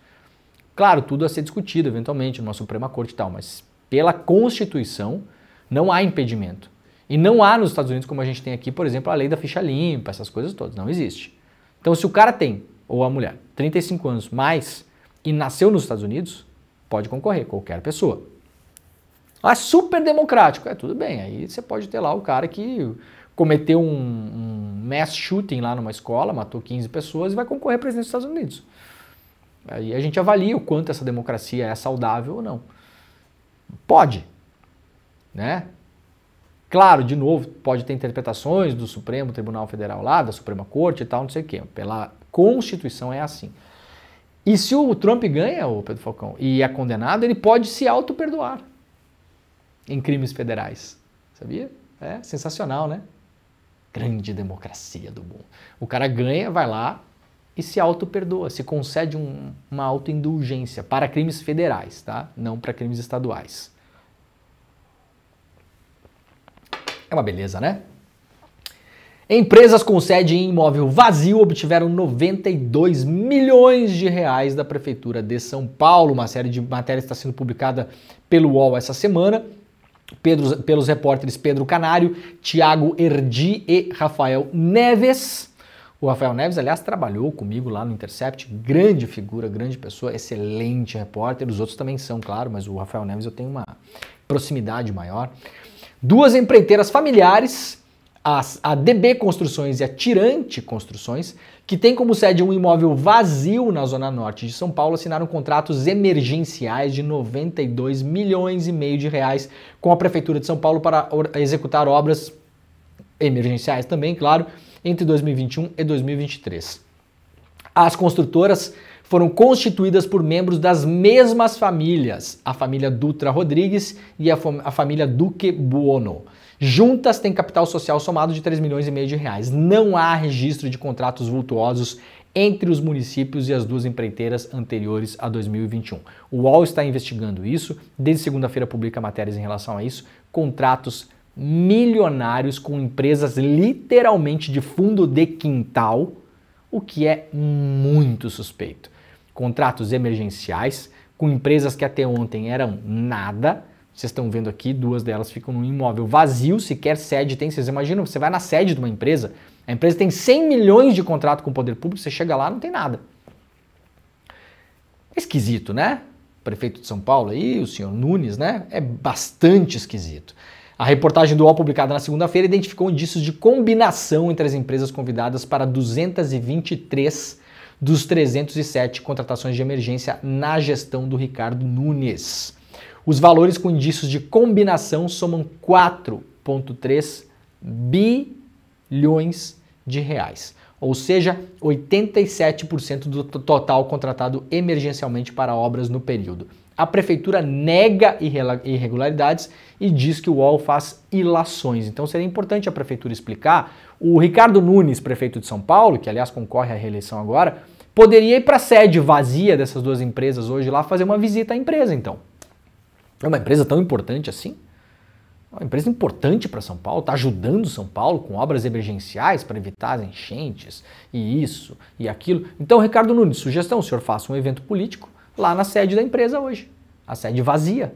Claro, tudo a ser discutido eventualmente numa Suprema Corte e tal, mas pela Constituição não há impedimento. E não há nos Estados Unidos, como a gente tem aqui, por exemplo, a lei da ficha limpa, essas coisas todas, não existe. Então, se o cara tem, ou a mulher, 35 anos mais e nasceu nos Estados Unidos, pode concorrer, qualquer pessoa. Ah, super democrático. Tudo bem, aí você pode ter lá o cara que cometeu um mass shooting lá numa escola, matou 15 pessoas e vai concorrer à presidência dos Estados Unidos. Aí a gente avalia o quanto essa democracia é saudável ou não. Pode, né? Claro, de novo, pode ter interpretações do Supremo Tribunal Federal lá, da Suprema Corte e tal, não sei o quê. Pela Constituição é assim. E se o Trump ganha, o Pedro Falcão, e é condenado, ele pode se auto-perdoar em crimes federais. Sabia? É sensacional, né? Grande democracia do mundo. O cara ganha, vai lá e se auto-perdoa, se concede uma auto-indulgência para crimes federais, tá? Não para crimes estaduais. É uma beleza, né? Empresas com sede em imóvel vazio obtiveram 92 milhões de reais da Prefeitura de São Paulo. Uma série de matérias está sendo publicada pelo UOL essa semana, pelos repórteres Pedro Canário, Tiago Erdi e Rafael Neves. O Rafael Neves, aliás, trabalhou comigo lá no Intercept, grande figura, grande pessoa, excelente repórter. Os outros também são, claro, mas o Rafael Neves eu tenho uma proximidade maior. Duas empreiteiras familiares, a DB Construções e a Tirante Construções, que tem como sede um imóvel vazio na zona norte de São Paulo, assinaram contratos emergenciais de 92 milhões e meio de reais com a Prefeitura de São Paulo para executar obras emergenciais também, claro, entre 2021 e 2023. As construtoras foram constituídas por membros das mesmas famílias, a família Dutra Rodrigues e a família Duque Buono. Juntas têm capital social somado de 3 milhões e meio de reais. Não há registro de contratos vultuosos entre os municípios e as duas empreiteiras anteriores a 2021. O UOL está investigando isso, desde segunda-feira publica matérias em relação a isso, contratos milionários com empresas literalmente de fundo de quintal, o que é muito suspeito. Contratos emergenciais com empresas que até ontem eram nada. Vocês estão vendo aqui, duas delas ficam num imóvel vazio, sequer sede tem. Vocês imaginam, você vai na sede de uma empresa, a empresa tem 100 milhões de contrato com o poder público, você chega lá, não tem nada. Esquisito, né? O prefeito de São Paulo aí, o senhor Nunes, né? É bastante esquisito. A reportagem do UOL publicada na segunda-feira identificou indícios de combinação entre as empresas convidadas para 223 dos 307 contratações de emergência na gestão do Ricardo Nunes. Os valores com indícios de combinação somam 4,3 bilhões de reais, ou seja, 87% do total contratado emergencialmente para obras no período. A prefeitura nega irregularidades e diz que o UOL faz ilações. Então seria importante a prefeitura explicar. O Ricardo Nunes, prefeito de São Paulo, que aliás concorre à reeleição agora, poderia ir para a sede vazia dessas duas empresas hoje lá fazer uma visita à empresa, então. É uma empresa tão importante assim? É uma empresa importante para São Paulo, está ajudando São Paulo com obras emergenciais para evitar as enchentes e isso e aquilo. Então, Ricardo Nunes, sugestão, o senhor faça um evento político lá na sede da empresa hoje, a sede vazia.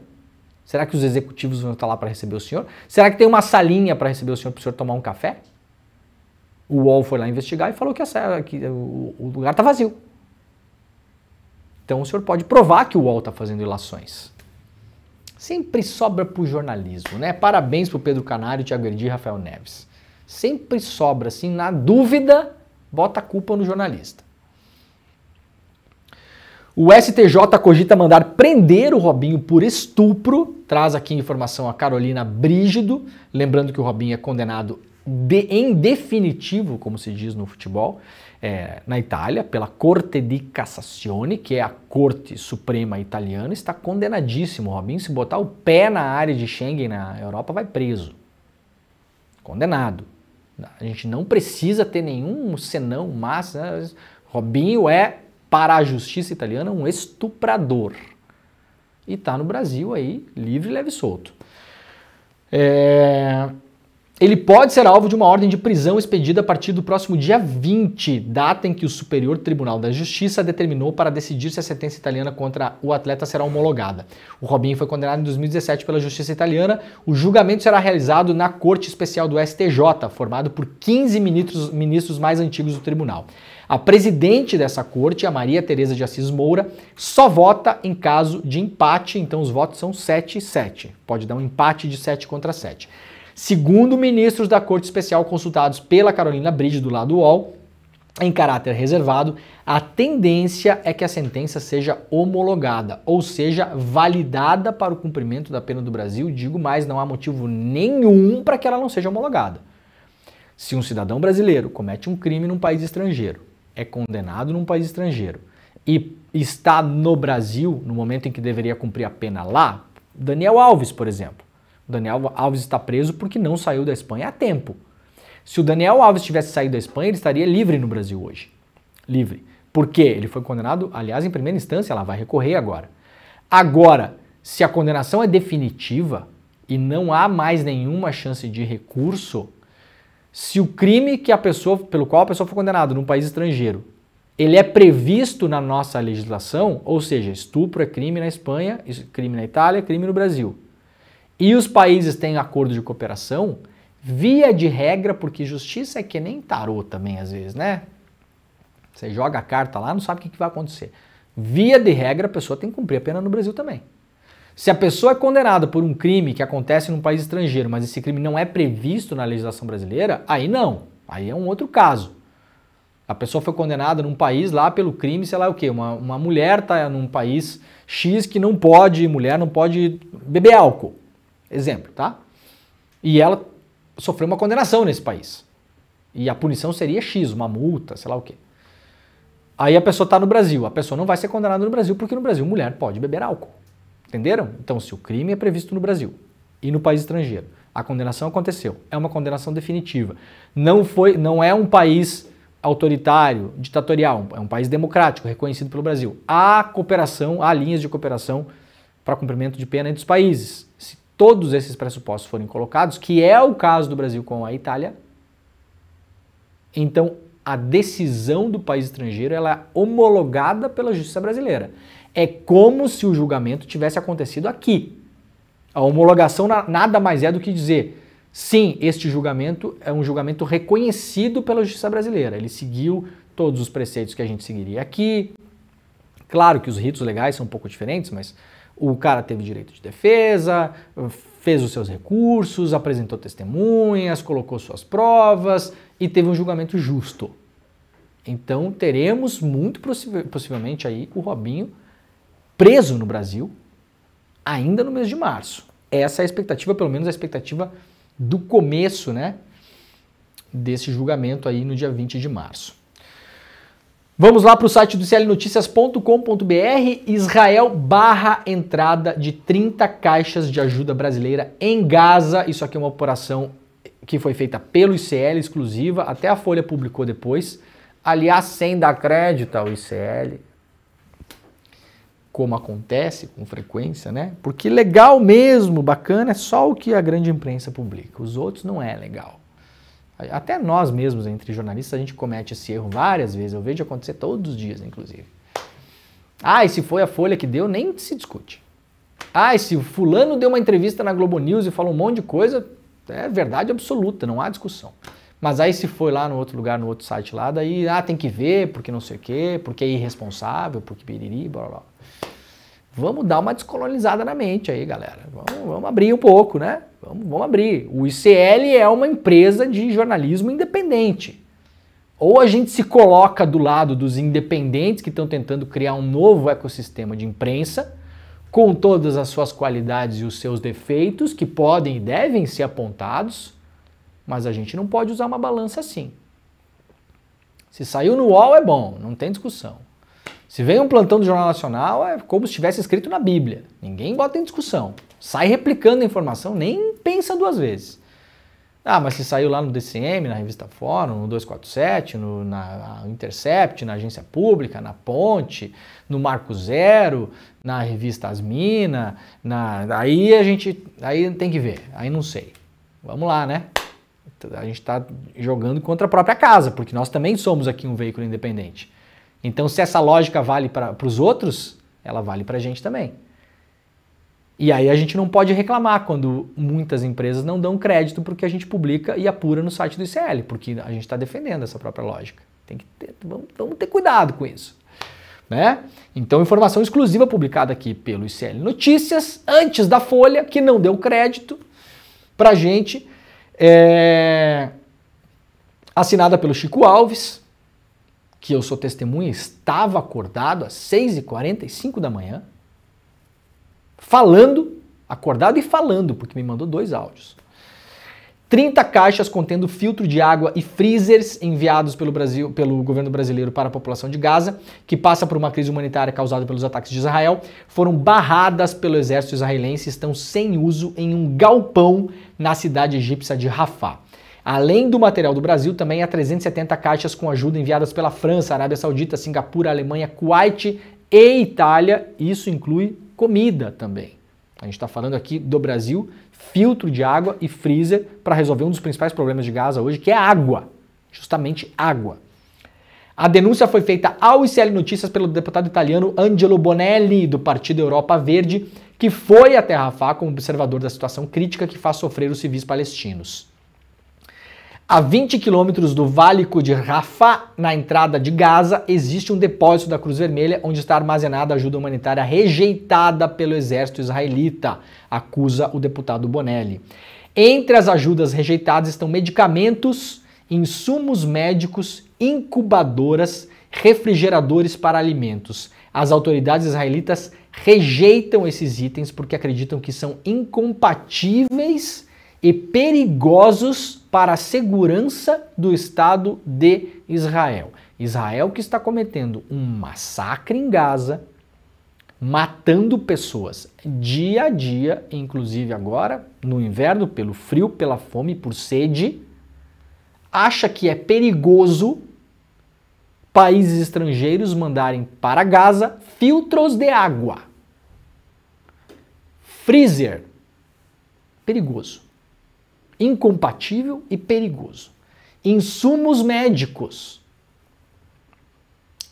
Será que os executivos vão estar lá para receber o senhor? Será que tem uma salinha para receber o senhor para o senhor tomar um café? O UOL foi lá investigar e falou que o lugar está vazio. Então o senhor pode provar que o UOL está fazendo ilações. Sempre sobra para o jornalismo, né? Parabéns para o Pedro Canário, Tiago Erdi e Rafael Neves. Sempre sobra, assim, na dúvida, bota a culpa no jornalista. O STJ cogita mandar prender o Robinho por estupro. Traz aqui informação a Carolina Brígido. Lembrando que o Robinho é condenado em definitivo, como se diz no futebol, na Itália, pela Corte di Cassazione, que é a Corte Suprema Italiana. Está condenadíssimo. O Robinho, se botar o pé na área de Schengen na Europa, vai preso. Condenado. A gente não precisa ter nenhum senão, mas Robinho é para a justiça italiana um estuprador. E está no Brasil aí, livre, leve e solto. Ele pode ser alvo de uma ordem de prisão expedida a partir do próximo dia 20, data em que o Superior Tribunal da Justiça determinou para decidir se a sentença italiana contra o atleta será homologada. O Robinho foi condenado em 2017 pela Justiça italiana. O julgamento será realizado na Corte Especial do STJ, formado por 15 ministros mais antigos do tribunal. A presidente dessa corte, a Maria Tereza de Assis Moura, só vota em caso de empate, então os votos são 7-7. Pode dar um empate de 7 contra 7. Segundo ministros da Corte Especial consultados pela Carolina Bride, do lado UOL, em caráter reservado, a tendência é que a sentença seja homologada, ou seja, validada para o cumprimento da pena do Brasil. Digo mais, não há motivo nenhum para que ela não seja homologada. Se um cidadão brasileiro comete um crime num país estrangeiro, é condenado num país estrangeiro e está no Brasil no momento em que deveria cumprir a pena lá, Daniel Alves, por exemplo. O Daniel Alves está preso porque não saiu da Espanha a tempo. Se o Daniel Alves tivesse saído da Espanha, ele estaria livre no Brasil hoje. Livre. Por quê? Ele foi condenado, aliás, em primeira instância, ela vai recorrer agora. Agora, se a condenação é definitiva e não há mais nenhuma chance de recurso, se o crime pelo qual a pessoa foi condenada num país estrangeiro, ele é previsto na nossa legislação, ou seja, estupro é crime na Espanha, crime na Itália, crime no Brasil, e os países têm acordo de cooperação, via de regra, porque justiça é que nem tarô também às vezes, né? Você joga a carta lá, não sabe o que vai acontecer. Via de regra, a pessoa tem que cumprir a pena no Brasil também. Se a pessoa é condenada por um crime que acontece num país estrangeiro, mas esse crime não é previsto na legislação brasileira, aí não. Aí é um outro caso. A pessoa foi condenada num país lá pelo crime, sei lá o quê, uma mulher está num país X que mulher não pode beber álcool. Exemplo, tá? E ela sofreu uma condenação nesse país. E a punição seria X, uma multa, sei lá o quê. Aí a pessoa está no Brasil. A pessoa não vai ser condenada no Brasil porque no Brasil mulher pode beber álcool. Entenderam? Então, se o crime é previsto no Brasil e no país estrangeiro, a condenação aconteceu, é uma condenação definitiva. Não é um país autoritário, ditatorial, é um país democrático, reconhecido pelo Brasil. Há cooperação, há linhas de cooperação para cumprimento de pena entre os países. Se todos esses pressupostos forem colocados, que é o caso do Brasil com a Itália, então a decisão do país estrangeiro ela é homologada pela justiça brasileira. É como se o julgamento tivesse acontecido aqui. A homologação nada mais é do que dizer, sim, este julgamento é um julgamento reconhecido pela justiça brasileira. Ele seguiu todos os preceitos que a gente seguiria aqui. Claro que os ritos legais são um pouco diferentes, mas o cara teve direito de defesa, fez os seus recursos, apresentou testemunhas, colocou suas provas e teve um julgamento justo. Então teremos muito possivelmente aí o Robinho preso no Brasil ainda no mês de março. Essa é a expectativa, pelo menos a expectativa do começo, né, desse julgamento aí no dia 20 de março. Vamos lá para o site do clnoticias.com.br. Israel barra entrada de 30 caixas de ajuda brasileira em Gaza. Isso aqui é uma operação que foi feita pelo ICL, exclusiva. Até a Folha publicou depois. Aliás, sem dar crédito ao ICL, como acontece com frequência, né? Porque legal mesmo, bacana, é só o que a grande imprensa publica. Os outros não é legal. Até nós mesmos, entre jornalistas, a gente comete esse erro várias vezes. Eu vejo acontecer todos os dias, inclusive. Ah, e se foi a Folha que deu, nem se discute. Ah, e se o fulano deu uma entrevista na Globo News e falou um monte de coisa, é verdade absoluta, não há discussão. Mas aí se foi lá no outro lugar, no outro site lá, daí, tem que ver, porque não sei o quê, porque é irresponsável, porque piriri, blá blá. Vamos dar uma descolonizada na mente aí, galera. Vamos abrir um pouco, né? Vamos abrir. O ICL é uma empresa de jornalismo independente. Ou a gente se coloca do lado dos independentes que estão tentando criar um novo ecossistema de imprensa, com todas as suas qualidades e os seus defeitos, que podem e devem ser apontados, mas a gente não pode usar uma balança assim. Se saiu no UOL é bom, não tem discussão. Se vem um plantão do Jornal Nacional, é como se estivesse escrito na Bíblia. Ninguém bota em discussão. Sai replicando a informação, nem pensa duas vezes. Ah, mas se saiu lá no DCM, na revista Fórum, no 247, na Intercept, na Agência Pública, na Ponte, no Marco Zero, na revista Asmina, aí tem que ver, aí não sei. Vamos lá, né? A gente está jogando contra a própria casa, porque nós também somos aqui um veículo independente. Então, se essa lógica vale para os outros, ela vale para a gente também. E aí a gente não pode reclamar quando muitas empresas não dão crédito porque a gente publica e apura no site do ICL, porque a gente está defendendo essa própria lógica. Vamos ter cuidado com isso. Né? Então, informação exclusiva publicada aqui pelo ICL Notícias, antes da Folha, que não deu crédito para a gente, assinada pelo Chico Alves, que eu sou testemunha, estava acordado às 6h45 da manhã, acordado e falando, porque me mandou 2 áudios. 30 caixas contendo filtro de água e freezers enviados pelo governo brasileiro para a população de Gaza, que passa por uma crise humanitária causada pelos ataques de Israel, foram barradas pelo exército israelense e estão sem uso em um galpão na cidade egípcia de Rafah. Além do material do Brasil, também há 370 caixas com ajuda enviadas pela França, Arábia Saudita, Singapura, Alemanha, Kuwait e Itália. Isso inclui comida também. A gente está falando aqui do Brasil, filtro de água e freezer para resolver um dos principais problemas de Gaza hoje, que é água. Justamente água. A denúncia foi feita ao ICL Notícias pelo deputado italiano Angelo Bonelli, do Partido Europa Verde, que foi até Rafah como observador da situação crítica que faz sofrer os civis palestinos. A 20 quilômetros do Válico de Rafah, na entrada de Gaza, existe um depósito da Cruz Vermelha onde está armazenada a ajuda humanitária rejeitada pelo exército israelita, acusa o deputado Bonelli. Entre as ajudas rejeitadas estão medicamentos, insumos médicos, incubadoras, refrigeradores para alimentos. As autoridades israelitas rejeitam esses itens porque acreditam que são incompatíveis e perigosos para a segurança do Estado de Israel. Israel que está cometendo um massacre em Gaza, matando pessoas dia a dia, inclusive agora, no inverno, pelo frio, pela fome, por sede, acha que é perigoso países estrangeiros mandarem para Gaza filtros de água. Freezer. Perigoso. Incompatível e perigoso. Insumos médicos.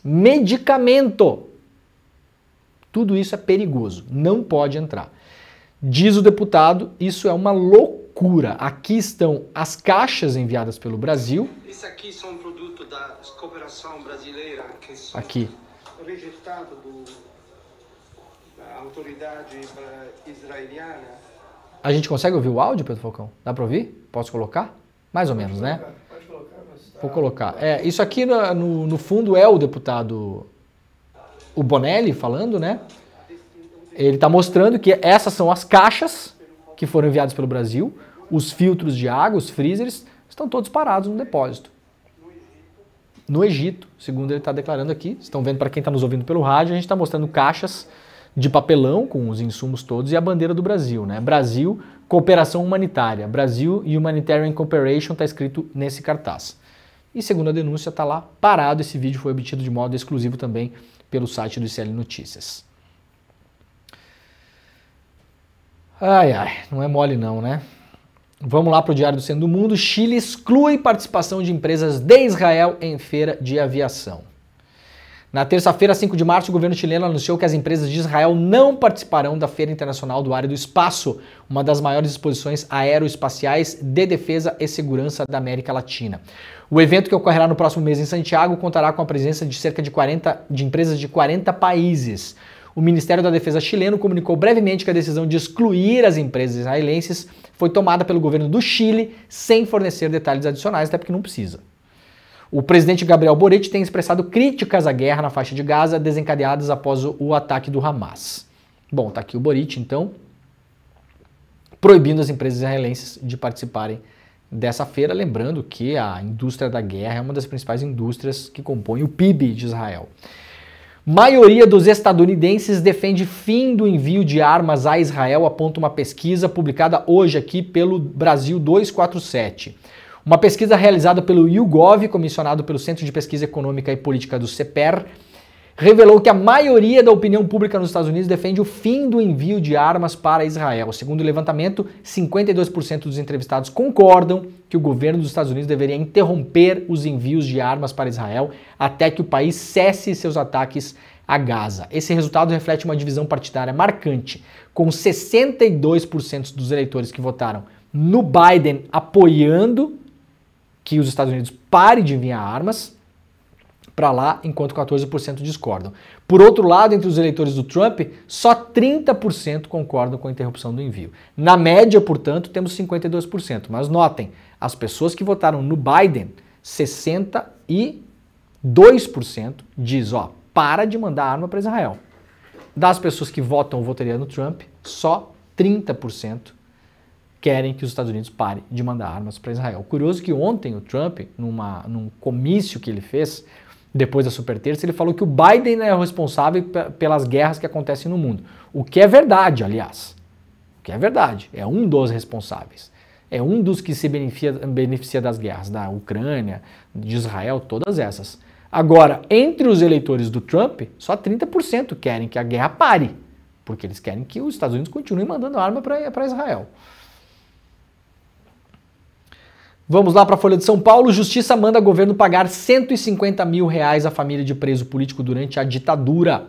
Medicamento. Tudo isso é perigoso. Não pode entrar. Diz o deputado, isso é uma loucura. Aqui estão as caixas enviadas pelo Brasil. Isso aqui são produto da cooperação brasileira que são aqui. Rejeitado da autoridade israeliana. A gente consegue ouvir o áudio, Pedro Falcão? Dá para ouvir? Posso colocar? Mais ou menos, né? Pode colocar, mas tá... Vou colocar. Isso aqui no fundo é o deputado o Bonelli falando, né? Ele está mostrando que essas são as caixas que foram enviadas pelo Brasil, os filtros de água, os freezers, estão todos parados no depósito. No Egito, segundo ele está declarando aqui. Estão vendo, para quem está nos ouvindo pelo rádio, a gente está mostrando caixas de papelão com os insumos todos e a bandeira do Brasil, né? Brasil, cooperação humanitária. Brasil Humanitarian Cooperation está escrito nesse cartaz. E segundo a denúncia, está lá parado. Esse vídeo foi obtido de modo exclusivo também pelo site do ICL Notícias. Ai, não é mole não, né? Vamos lá para o Diário do Centro do Mundo. Chile exclui participação de empresas de Israel em feira de aviação. Na terça-feira, 5 de março, o governo chileno anunciou que as empresas de Israel não participarão da Feira Internacional do Ar e do Espaço, uma das maiores exposições aeroespaciais de defesa e segurança da América Latina. O evento, que ocorrerá no próximo mês em Santiago, contará com a presença de cerca de empresas de 40 países. O Ministério da Defesa chileno comunicou brevemente que a decisão de excluir as empresas israelenses foi tomada pelo governo do Chile, sem fornecer detalhes adicionais, até porque não precisa. O presidente Gabriel Boric tem expressado críticas à guerra na faixa de Gaza, desencadeadas após o ataque do Hamas. Bom, tá aqui o Boric, então, proibindo as empresas israelenses de participarem dessa feira, lembrando que a indústria da guerra é uma das principais indústrias que compõem o PIB de Israel. Maioria dos estadunidenses defende fim do envio de armas a Israel, aponta uma pesquisa publicada hoje aqui pelo Brasil 247. Uma pesquisa realizada pelo YouGov, comissionado pelo Centro de Pesquisa Econômica e Política do CEPER, revelou que a maioria da opinião pública nos Estados Unidos defende o fim do envio de armas para Israel. Segundo o levantamento, 52% dos entrevistados concordam que o governo dos Estados Unidos deveria interromper os envios de armas para Israel até que o país cesse seus ataques a Gaza. Esse resultado reflete uma divisão partidária marcante, com 62% dos eleitores que votaram no Biden apoiando que os Estados Unidos parem de enviar armas para lá, enquanto 14% discordam. Por outro lado, entre os eleitores do Trump, só 30% concordam com a interrupção do envio. Na média, portanto, temos 52%. Mas notem, as pessoas que votaram no Biden, 62% diz, para de mandar arma para Israel. Das pessoas que votam ou votariam no Trump, só 30% querem que os Estados Unidos parem de mandar armas para Israel. Curioso que ontem o Trump, num comício que ele fez, depois da Super Terça, ele falou que o Biden é o responsável pelas guerras que acontecem no mundo. O que é verdade, aliás. O que é verdade. É um dos responsáveis. É um dos que se beneficia das guerras, da Ucrânia, de Israel, todas essas. Agora, entre os eleitores do Trump, só 30% querem que a guerra pare, porque eles querem que os Estados Unidos continuem mandando arma para Israel. Vamos lá para a Folha de São Paulo. Justiça manda governo pagar 150 mil reais à família de preso político durante a ditadura.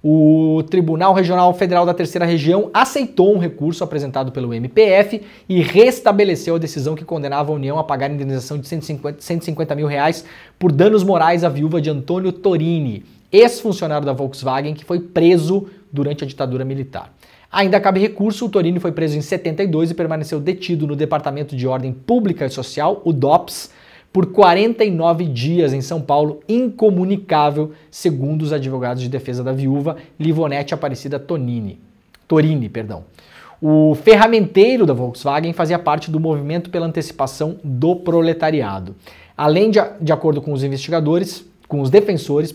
O Tribunal Regional Federal da Terceira Região aceitou um recurso apresentado pelo MPF e restabeleceu a decisão que condenava a União a pagar indenização de 150 mil reais por danos morais à viúva de Antônio Torini, ex-funcionário da Volkswagen, que foi preso durante a ditadura militar. Ainda cabe recurso, o Torini foi preso em 72 e permaneceu detido no Departamento de Ordem Pública e Social, o DOPS, por 49 dias em São Paulo, incomunicável, segundo os advogados de defesa da viúva, Livonete Aparecida Torini. O ferramenteiro da Volkswagen fazia parte do movimento pela antecipação do proletariado. Além de acordo com os investigadores, com os defensores,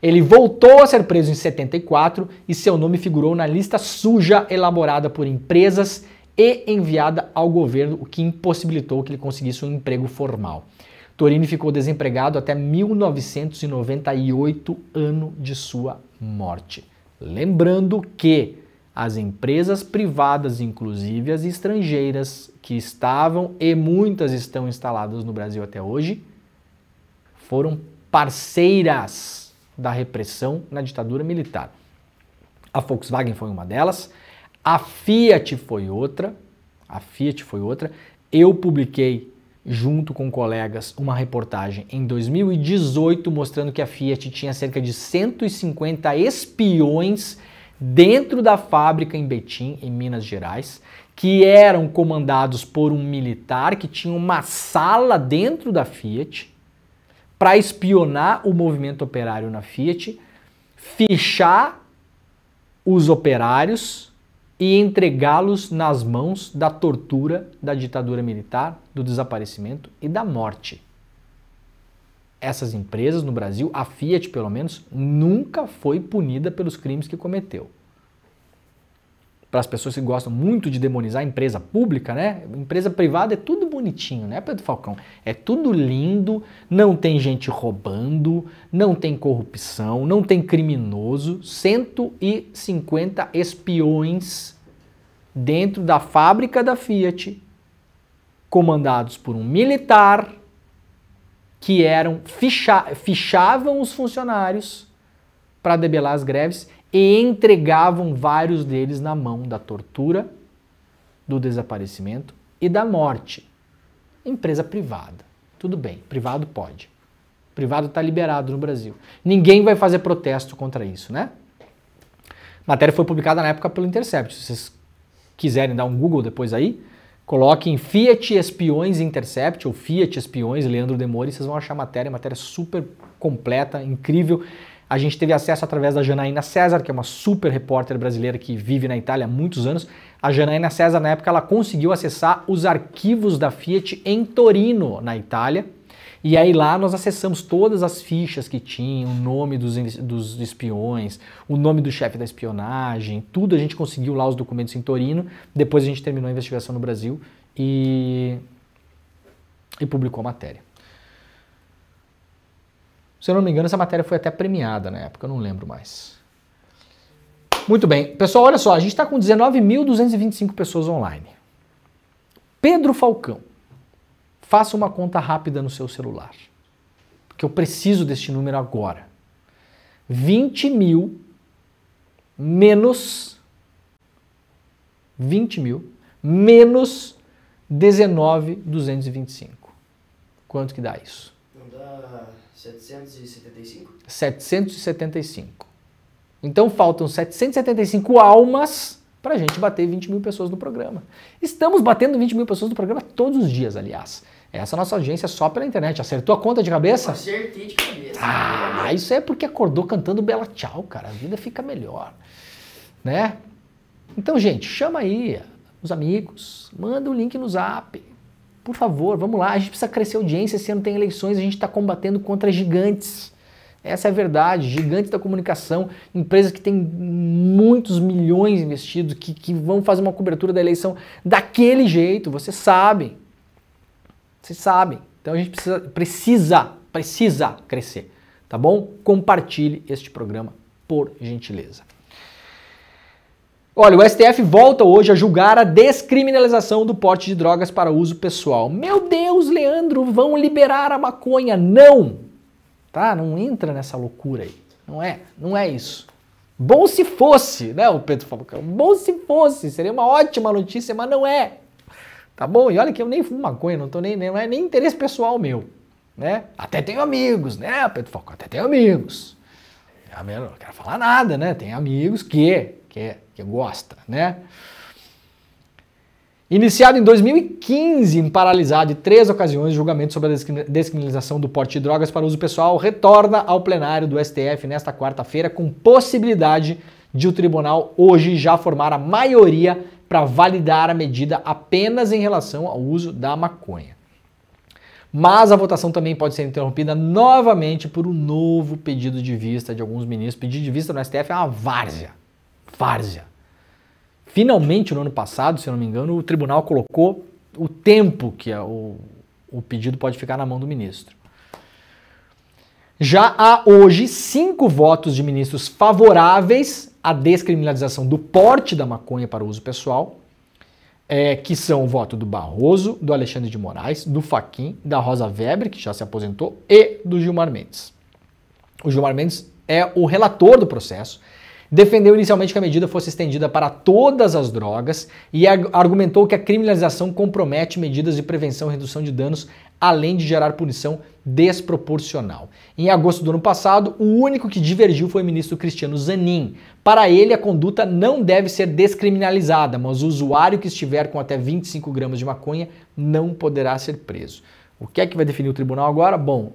ele voltou a ser preso em 74 e seu nome figurou na lista suja elaborada por empresas e enviada ao governo, o que impossibilitou que ele conseguisse um emprego formal. Torini ficou desempregado até 1998, ano de sua morte. Lembrando que as empresas privadas, inclusive as estrangeiras, que estavam e muitas estão instaladas no Brasil até hoje, foram parceiras da repressão na ditadura militar. A Volkswagen foi uma delas, a Fiat foi outra. Eu publiquei, junto com colegas, uma reportagem em 2018 mostrando que a Fiat tinha cerca de 150 espiões dentro da fábrica em Betim, em Minas Gerais, que eram comandados por um militar que tinha uma sala dentro da Fiat para espionar o movimento operário na Fiat, fichar os operários e entregá-los nas mãos da tortura, da ditadura militar, do desaparecimento e da morte. Essas empresas no Brasil, a Fiat pelo menos, nunca foi punida pelos crimes que cometeu. Para as pessoas que gostam muito de demonizar a empresa pública, né? Empresa privada é tudo bonitinho, né, Pedro Falcão? É tudo lindo, não tem gente roubando, não tem corrupção, não tem criminoso. 150 espiões dentro da fábrica da Fiat, comandados por um militar que fichavam os funcionários para debelar as greves e entregavam vários deles na mão da tortura, do desaparecimento e da morte. Empresa privada. Tudo bem, privado pode. Privado está liberado no Brasil. Ninguém vai fazer protesto contra isso, né? A matéria foi publicada na época pelo Intercept. Se vocês quiserem dar um Google depois aí, coloquem Fiat Espiões Intercept ou Fiat Espiões Leandro Demore, vocês vão achar a matéria super completa, incrível. A gente teve acesso através da Janaína César, que é uma super repórter brasileira que vive na Itália há muitos anos. A Janaína César, na época, ela conseguiu acessar os arquivos da Fiat em Torino, na Itália, E aí lá nós acessamos todas as fichas que tinham, o nome dos espiões, o nome do chefe da espionagem, tudo a gente conseguiu lá os documentos em Torino. Depois a gente terminou a investigação no Brasil e publicou a matéria. Se eu não me engano, essa matéria foi até premiada na época, eu não lembro mais. Muito bem. Pessoal, olha só, a gente está com 19.225 pessoas online. Pedro Falcão, faça uma conta rápida no seu celular, porque eu preciso deste número agora. 20 mil menos 19.225. Quanto que dá isso? Não dá 775? 775. Então faltam 775 almas para a gente bater 20 mil pessoas no programa. Estamos batendo 20 mil pessoas no programa todos os dias, aliás. Essa é a nossa audiência só pela internet. Acertou a conta de cabeça? Acertei de cabeça. Ah, isso é porque acordou cantando Bela Tchau, cara. A vida fica melhor, né? Então, gente, chama aí os amigos, manda o link no Zap. Por favor, vamos lá. A gente precisa crescer a audiência. Esse ano tem eleições, a gente está combatendo contra gigantes. Essa é a verdade, gigantes da comunicação, empresas que têm muitos milhões investidos, que vão fazer uma cobertura da eleição daquele jeito, vocês sabem. Vocês sabem. Então a gente precisa crescer, tá bom? Compartilhe este programa, por gentileza. Olha, o STF volta hoje a julgar a descriminalização do porte de drogas para uso pessoal. Meu Deus, Leandro, vão liberar a maconha. Não! Tá? Não entra nessa loucura aí. Não é isso. Bom se fosse, né? O Pedro falou. Bom se fosse, seria uma ótima notícia, mas não é. Tá bom? E olha que eu nem fumo maconha, não é nem interesse pessoal meu, né? Até tenho amigos, né, Pedro Falcão? Até tenho amigos. Eu não quero falar nada, né? Tem amigos que gosta, né? Iniciado em 2015 em paralisado em 3 ocasiões, o julgamento sobre a descriminalização do porte de drogas para uso pessoal retorna ao plenário do STF nesta quarta-feira, com possibilidade de o tribunal hoje já formar a maioria para validar a medida apenas em relação ao uso da maconha. Mas a votação também pode ser interrompida novamente por um novo pedido de vista de alguns ministros. Pedido de vista no STF é uma várzea. Finalmente, no ano passado, se eu não me engano, o tribunal colocou o tempo que o pedido pode ficar na mão do ministro. Já há hoje 5 votos de ministros favoráveis à descriminalização do porte da maconha para uso pessoal, que são o voto do Barroso, do Alexandre de Moraes, do Fachin, da Rosa Weber, que já se aposentou, e do Gilmar Mendes. O Gilmar Mendes é o relator do processo. Defendeu inicialmente que a medida fosse estendida para todas as drogas e argumentou que a criminalização compromete medidas de prevenção e redução de danos, além de gerar punição desproporcional. Em agosto do ano passado, o único que divergiu foi o ministro Cristiano Zanin. Para ele, a conduta não deve ser descriminalizada, mas o usuário que estiver com até 25 gramas de maconha não poderá ser preso. O que é que vai definir o tribunal agora? Bom,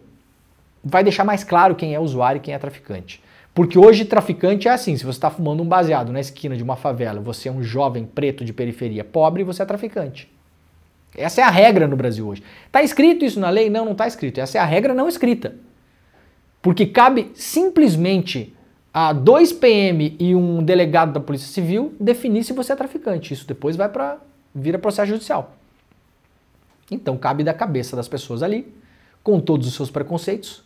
vai deixar mais claro quem é usuário e quem é traficante. Porque hoje traficante é assim, se você está fumando um baseado na esquina de uma favela, você é um jovem preto de periferia pobre, você é traficante. Essa é a regra no Brasil hoje. Está escrito isso na lei? Não, não está escrito. Essa é a regra não escrita. Porque cabe simplesmente a 2 PM e um delegado da Polícia Civil definir se você é traficante. Isso depois vira processo judicial. Então cabe da cabeça das pessoas ali, com todos os seus preconceitos,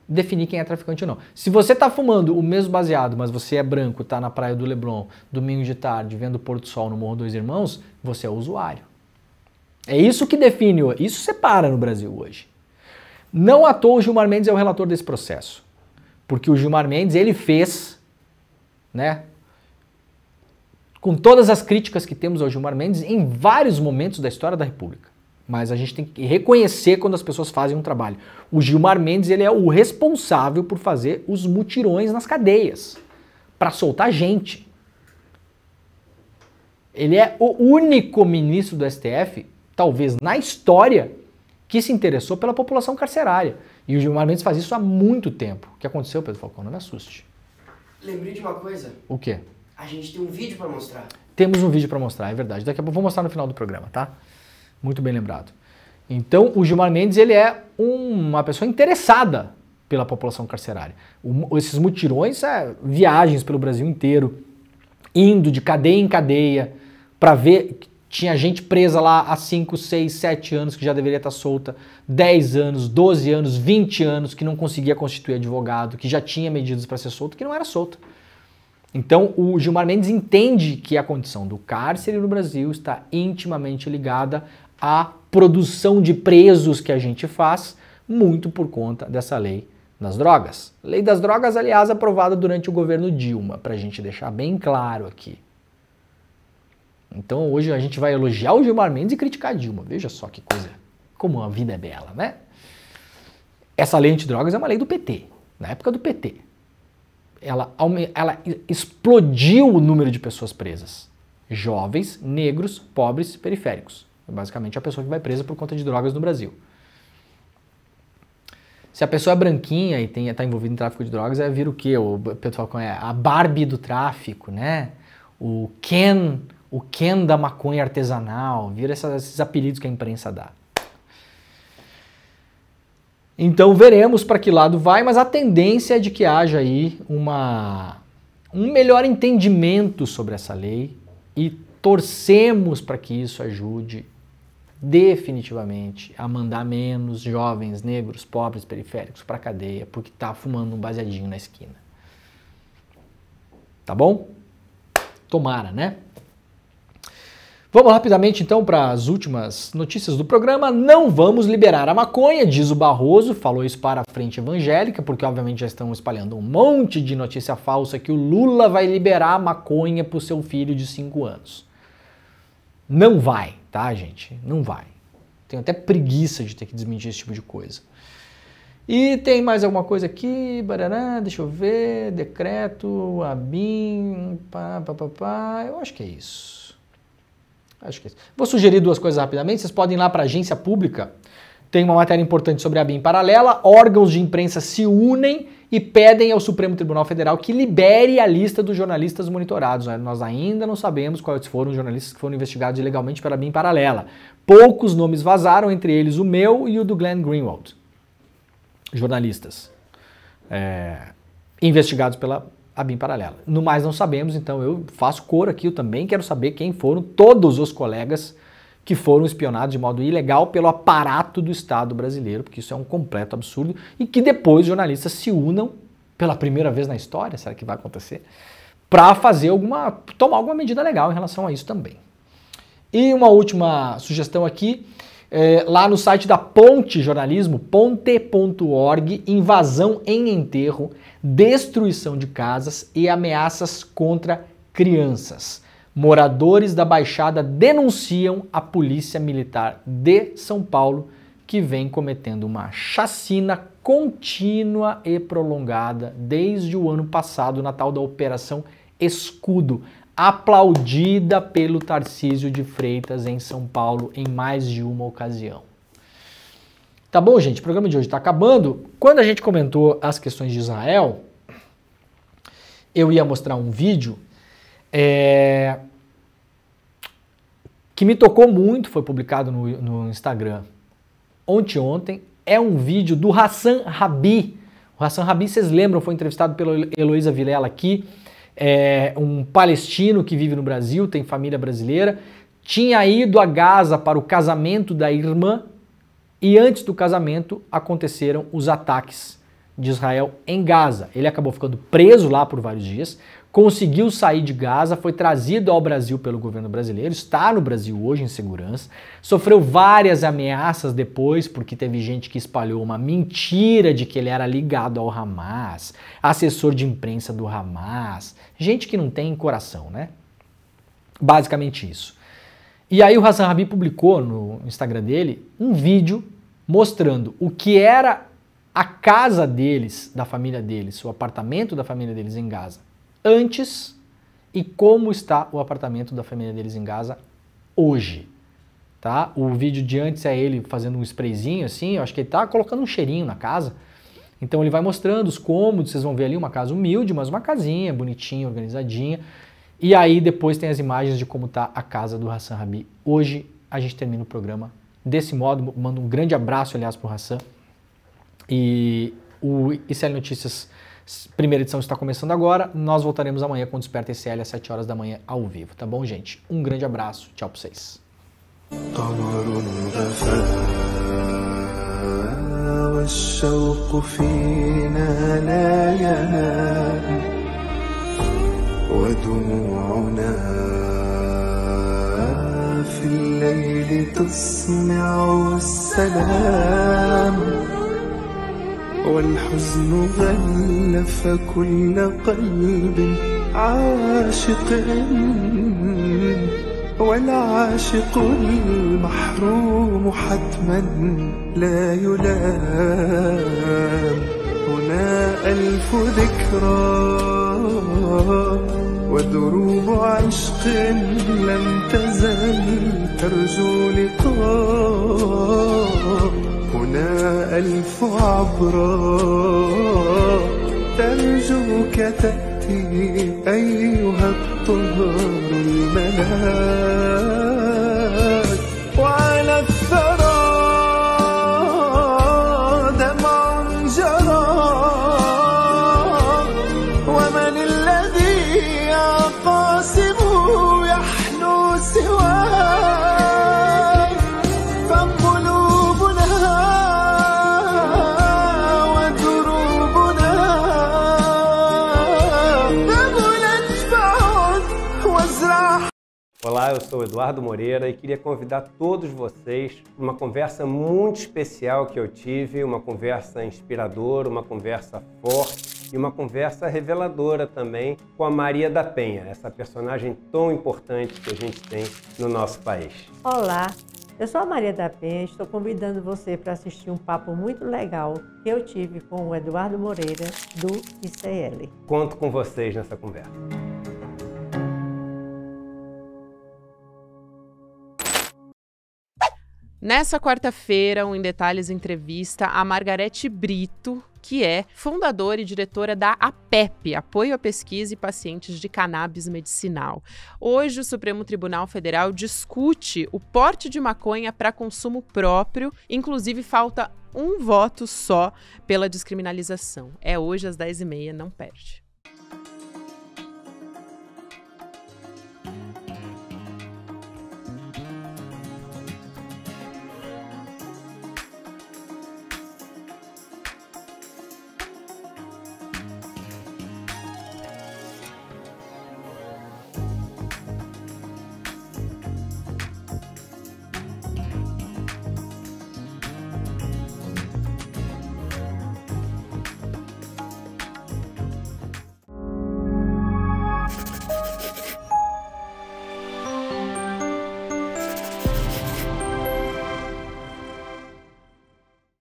definir quem é traficante ou não. Se você está fumando o mesmo baseado, mas você é branco, está na praia do Leblon, domingo de tarde, vendo o pôr do sol no Morro dos Irmãos, você é usuário. É isso que define, isso separa no Brasil hoje. Não à toa o Gilmar Mendes é o relator desse processo. Porque o Gilmar Mendes, ele fez, né, com todas as críticas que temos ao Gilmar Mendes, em vários momentos da história da República. Mas a gente tem que reconhecer quando as pessoas fazem um trabalho. O Gilmar Mendes, ele é o responsável por fazer os mutirões nas cadeias, para soltar gente. Ele é o único ministro do STF, talvez na história, que se interessou pela população carcerária. E o Gilmar Mendes faz isso há muito tempo. O que aconteceu, Pedro Falcão? Não me assuste. Lembrei de uma coisa. O quê? A gente tem um vídeo para mostrar. Temos um vídeo para mostrar, é verdade. Daqui a pouco eu vou mostrar no final do programa, tá? Muito bem lembrado. Então, o Gilmar Mendes, ele é uma pessoa interessada pela população carcerária. Esses mutirões, viagens pelo Brasil inteiro, indo de cadeia em cadeia, para ver que tinha gente presa lá há 5, 6, 7 anos que já deveria estar solta, 10 anos, 12 anos, 20 anos, que não conseguia constituir advogado, que já tinha medidas para ser solto, que não era solta. Então, o Gilmar Mendes entende que a condição do cárcere no Brasil está intimamente ligada à produção de presos que a gente faz, muito por conta dessa lei das drogas. Lei das drogas, aliás, aprovada durante o governo Dilma, para a gente deixar bem claro aqui. Então, hoje a gente vai elogiar o Gilmar Mendes e criticar a Dilma. Veja só que coisa, como a vida é bela, né? Essa lei antidrogas é uma lei do PT, na época do PT. Ela explodiu o número de pessoas presas. Jovens, negros, pobres, periféricos. É basicamente a pessoa que vai presa por conta de drogas no Brasil. Se a pessoa é branquinha e está envolvida em tráfico de drogas, vira o quê? O pessoal conhece a Barbie do tráfico, né? O Ken da maconha artesanal, vira esses apelidos que a imprensa dá. Então veremos para que lado vai, mas a tendência é de que haja aí um melhor entendimento sobre essa lei e torcemos para que isso ajude definitivamente a mandar menos jovens, negros, pobres, periféricos para a cadeia porque tá fumando um baseadinho na esquina. Tá bom? Tomara, né? Vamos rapidamente então para as últimas notícias do programa. Não vamos liberar a maconha, diz o Barroso, falou isso para a Frente Evangélica, porque obviamente já estão espalhando um monte de notícia falsa que o Lula vai liberar a maconha para o seu filho de 5 anos. Não vai, tá, gente? Não vai. Tenho até preguiça de ter que desmentir esse tipo de coisa. E tem mais alguma coisa aqui, barará, deixa eu ver, decreto, ABIN, eu acho que é isso. Vou sugerir 2 coisas rapidamente, vocês podem ir lá para a agência pública, tem uma matéria importante sobre a ABIN paralela, órgãos de imprensa se unem e pedem ao Supremo Tribunal Federal que libere a lista dos jornalistas monitorados. Nós ainda não sabemos quais foram os jornalistas que foram investigados ilegalmente pela ABIN paralela. Poucos nomes vazaram, entre eles o meu e o do Glenn Greenwald, jornalistas investigados pela ABIN paralela. No mais não sabemos, então eu faço coro aqui, eu também quero saber quem foram todos os colegas que foram espionados de modo ilegal pelo aparato do Estado brasileiro, porque isso é um completo absurdo, e que depois jornalistas se unam pela primeira vez na história, será que vai acontecer? Para tomar alguma medida legal em relação a isso também. E uma última sugestão aqui, lá no site da Ponte Jornalismo, ponte.org, invasão em enterro, destruição de casas e ameaças contra crianças. Moradores da Baixada denunciam a Polícia Militar de São Paulo, que vem cometendo uma chacina contínua e prolongada desde o ano passado, na tal da Operação Escudo, aplaudida pelo Tarcísio de Freitas em São Paulo em mais de uma ocasião. Tá bom, gente? O programa de hoje está acabando. Quando a gente comentou as questões de Israel, eu ia mostrar um vídeo que me tocou muito, foi publicado no Instagram ontem. É um vídeo do Hassan Rabi. O Hassan Rabi, vocês lembram, foi entrevistado pela Heloísa Vilela aqui, um palestino que vive no Brasil, tem família brasileira, tinha ido a Gaza para o casamento da irmã e antes do casamento aconteceram os ataques de Israel em Gaza. Ele acabou ficando preso lá por vários dias, conseguiu sair de Gaza, foi trazido ao Brasil pelo governo brasileiro, está no Brasil hoje em segurança, sofreu várias ameaças depois, porque teve gente que espalhou uma mentira de que ele era ligado ao Hamas, assessor de imprensa do Hamas, gente que não tem coração, né? Basicamente isso. E aí o Hassan Rabi publicou no Instagram dele um vídeo mostrando o que era a casa deles, da família deles, o apartamento da família deles em Gaza antes e como está o apartamento da família deles em Gaza hoje, tá? O vídeo de antes é ele fazendo um sprayzinho assim, eu acho que ele tá colocando um cheirinho na casa, então ele vai mostrando os cômodos, vocês vão ver ali uma casa humilde, mas uma casinha bonitinha, organizadinha, e aí depois tem as imagens de como tá a casa do Hassan Rabi. Hoje a gente termina o programa desse modo. Mando um grande abraço, aliás, para o Hassan. E o ICL Notícias, primeira edição, está começando agora. Nós voltaremos amanhã com o Desperta ICL às 7 horas da manhã ao vivo, tá bom, gente? Um grande abraço, tchau para vocês. والشوق فينا لا ينام ودموعنا في الليل تسمع السلام والحزن غلف كل قلب عاشق والعاشق المحروم حتما لا يلام هنا ألف ذكرى ودروب عشق لم تزل ترجو لقاء هنا ألف عبرة ترجوك تأتي أيها الطهر الملاك وعلى الثرى دمع جرى ومن الذي قاسمه يحنو سواه فقلوبنا ودروبنا ذبلت فعد وازرع. Olá, eu sou Eduardo Moreira e queria convidar todos vocês para uma conversa muito especial que eu tive, uma conversa inspiradora, uma conversa forte e uma conversa reveladora também com a Maria da Penha, essa personagem tão importante que a gente tem no nosso país. Olá, eu sou a Maria da Penha e estou convidando você para assistir um papo muito legal que eu tive com o Eduardo Moreira, do ICL. Conto com vocês nessa conversa. Nessa quarta-feira, o Em Detalhes entrevista a Margarete Brito, que é fundadora e diretora da APEP, Apoio à Pesquisa e Pacientes de Cannabis Medicinal. Hoje, o Supremo Tribunal Federal discute o porte de maconha para consumo próprio, inclusive falta um voto só pela descriminalização. É hoje às 10h30, não perde.